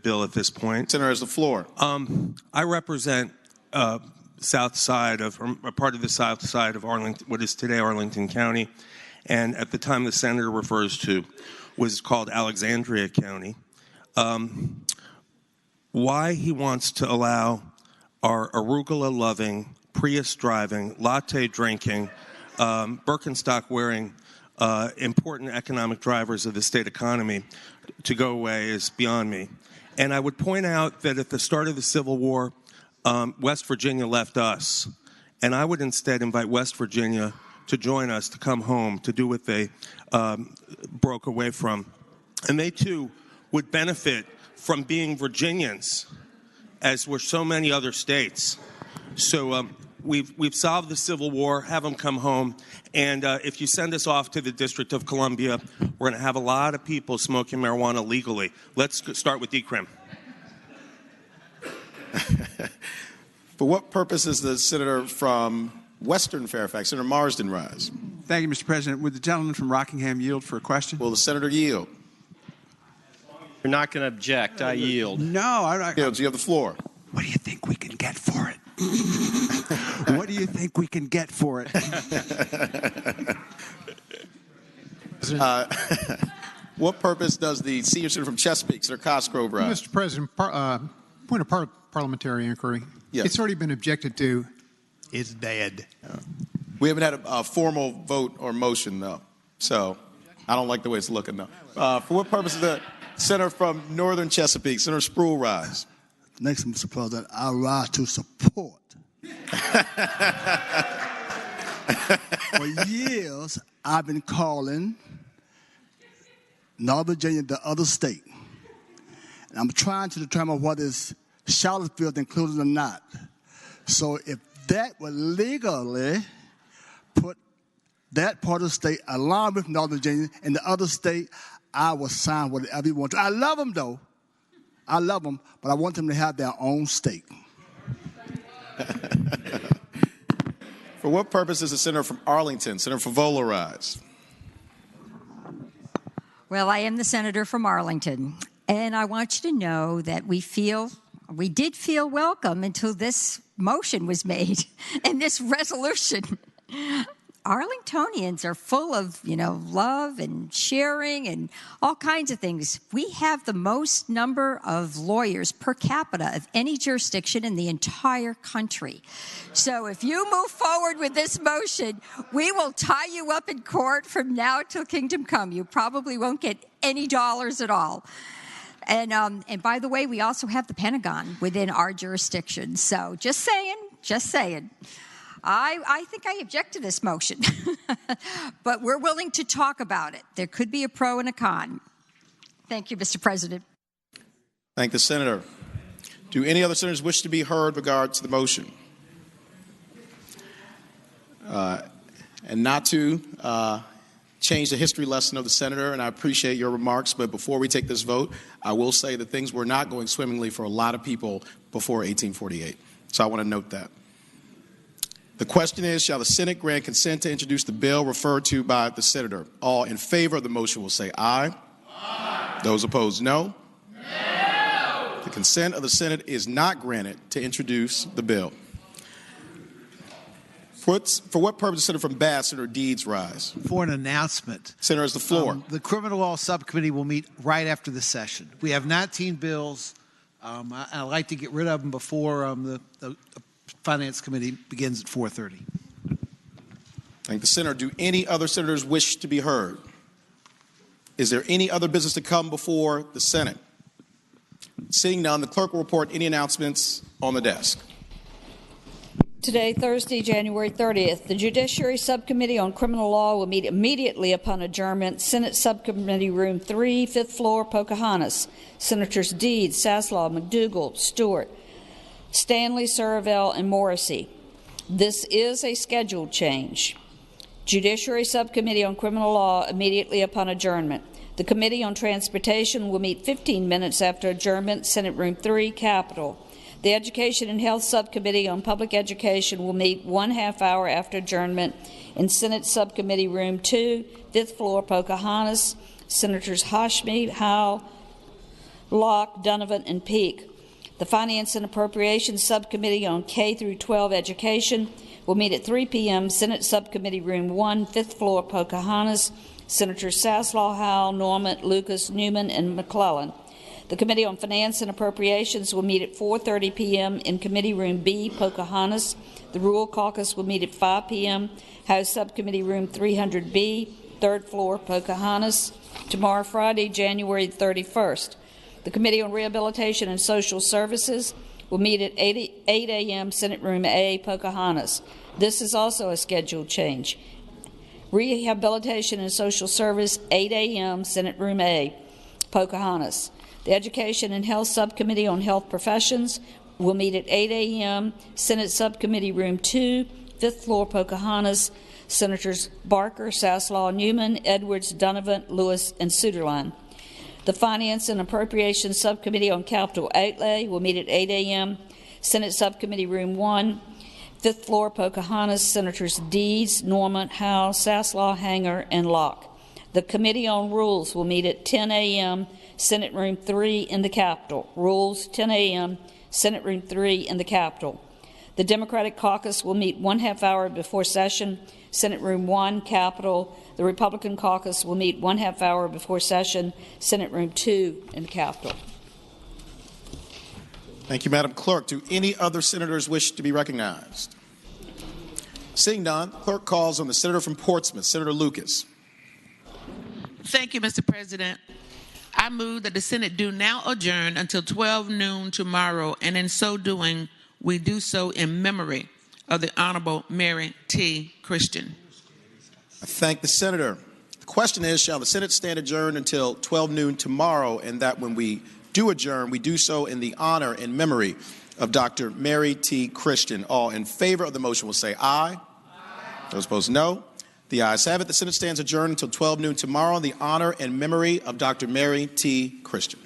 bill at this point. Senator has the floor. I represent south side of, or a part of the south side of Arlington, what is today Arlington County, and at the time the senator refers to was called Alexandria County. Why he wants to allow our arugula-loving, Prius-driving, latte-drinking, Birkenstock-wearing, important economic drivers of the state economy to go away is beyond me. And I would point out that at the start of the Civil War, West Virginia left us. And I would instead invite West Virginia to join us, to come home, to do what they broke away from. And they, too, would benefit from being Virginians, as were so many other states. So we've solved the Civil War, have them come home, and if you send us off to the District of Columbia, we're going to have a lot of people smoking marijuana legally. Let's start with decrim. For what purpose does the senator from Western Fairfax, Senator Marsden, rise? Thank you, Mr. President. Would the gentleman from Rockingham yield for a question? Will the senator yield? You're not going to object. I yield. No, I yield. You have the floor. What do you think we can get for it? What do you think we can get for it? What purpose does the senior senator from Chesapeake, Senator Cosgrove, rise? Mr. President, point of parliamentary inquiry. Yes. It's already been objected to. It's dead. We haven't had a formal vote or motion, though. So I don't like the way it's looking, though. For what purpose does the senator from Northern Chesapeake, Senator Spruill, rise? Next, Mr. President, I rise to support. For years, I've been calling Northern Virginia the other state. And I'm trying to determine what is Charlottesville included or not. So if that would legally put that part of the state along with Northern Virginia and the other state, I will sign whatever you want to. I love them, though. I love them, but I want them to have their own state. For what purpose does the senator from Arlington, Senator Favola, rise? Well, I am the senator from Arlington, And I want you to know that we did feel welcome until this motion was made and this resolution. Arlingtonians are full of, love and sharing and all kinds of things. We have the most number of lawyers per capita of any jurisdiction in the entire country. So if you move forward with this motion, we will tie you up in court from now till kingdom come. You probably won't get any dollars at all. And by the way, we also have the Pentagon within our jurisdiction. So just saying. I think I object to this motion, but we're willing to talk about it. There could be a pro and a con. Thank you, Mr. President. Thank the senator. Do any other senators wish to be heard with regard to the motion? And not to change the history lesson of the senator, and I appreciate your remarks, but before we take this vote, I will say that things were not going swimmingly for a lot of people before 1848. So I want to note that. The question is, shall the Senate grant consent to introduce the bill referred to by the senator? All in favor of the motion will say aye. Aye. Those opposed, no. No. The consent of the Senate is not granted to introduce the bill. For what purpose, Senator from Bath, Senator Deeds rise? For an announcement. Senator, has the floor. The Criminal Law Subcommittee will meet right after the session. We have 19 bills. I'd like to get rid of them before the Finance Committee begins at 4:30. Thank the senator. Do any other senators wish to be heard? Is there any other business to come before the Senate? Seeing none, the clerk will report any announcements on the desk. Today, Thursday, January 30th, the Judiciary Subcommittee on Criminal Law will meet immediately upon adjournment, Senate Subcommittee Room 3, 5th floor, Pocahontas. Senators Deeds, Saslaw, McDougall, Stewart, Stanley, Surivel, and Morrissey. This is a scheduled change. Judiciary Subcommittee on Criminal Law immediately upon adjournment. The Committee on Transportation will meet 15 minutes after adjournment, Senate Room 3, Capitol. The Education and Health Subcommittee on Public Education will meet 1/2 hour after adjournment in Senate Subcommittee Room 2, 5th floor, Pocahontas. Senators Hashmi, Howe, Locke, Donovan, and Peake. The Finance and Appropriations Subcommittee on K through 12 Education will meet at 3 p.m. Senate Subcommittee Room 1, 5th floor, Pocahontas. Senators Saslaw, Howell, Norman, Lucas, Newman, and McClellan. The Committee on Finance and Appropriations will meet at 4:30 p.m. in Committee Room B, Pocahontas. The Rural Caucus will meet at 5 p.m. House Subcommittee Room 300B, 3rd floor, Pocahontas. Tomorrow, Friday, January 31st. The Committee on Rehabilitation and Social Services will meet at 8 a.m. Senate Room A, Pocahontas. This is also a scheduled change. Rehabilitation and Social Service, 8 a.m. Senate Room A, Pocahontas. The Education and Health Subcommittee on Health Professions will meet at 8 a.m. Senate Subcommittee Room 2, 5th floor, Pocahontas. Senators Barker, Saslaw, Newman, Edwards, Donovan, Lewis, and Suderline. The Finance and Appropriations Subcommittee on Capital Outlay will meet at 8 a.m. Senate Subcommittee Room 1, 5th floor, Pocahontas. Senators Deeds, Norman, Howe, Saslaw, Hanger, and Locke. The Committee on Rules will meet at 10 a.m. Senate Room 3 in the Capitol. Rules, 10 a.m. Senate Room 3 in the Capitol. The Democratic Caucus will meet 1/2 hour before session, Senate Room 1, Capitol. The Republican Caucus will meet 1/2 hour before session, Senate Room 2 in the Capitol. Thank you, Madam Clerk. Do any other senators wish to be recognized? Seeing none, clerk calls on the senator from Portsmouth, Senator Lucas. Thank you, Mr. President. I move that the Senate do now adjourn until 12 noon tomorrow, and in so doing, we do so in memory of the Honorable Mary T. Christian. I thank the senator. The question is, shall the Senate stand adjourned until 12 noon tomorrow, and that when we do adjourn, we do so in the honor and memory of Dr. Mary T. Christian. All in favor of the motion will say aye. Aye. Those opposed, no. The ayes have it. The Senate stands adjourned until 12 noon tomorrow in the honor and memory of Dr. Mary T. Christian.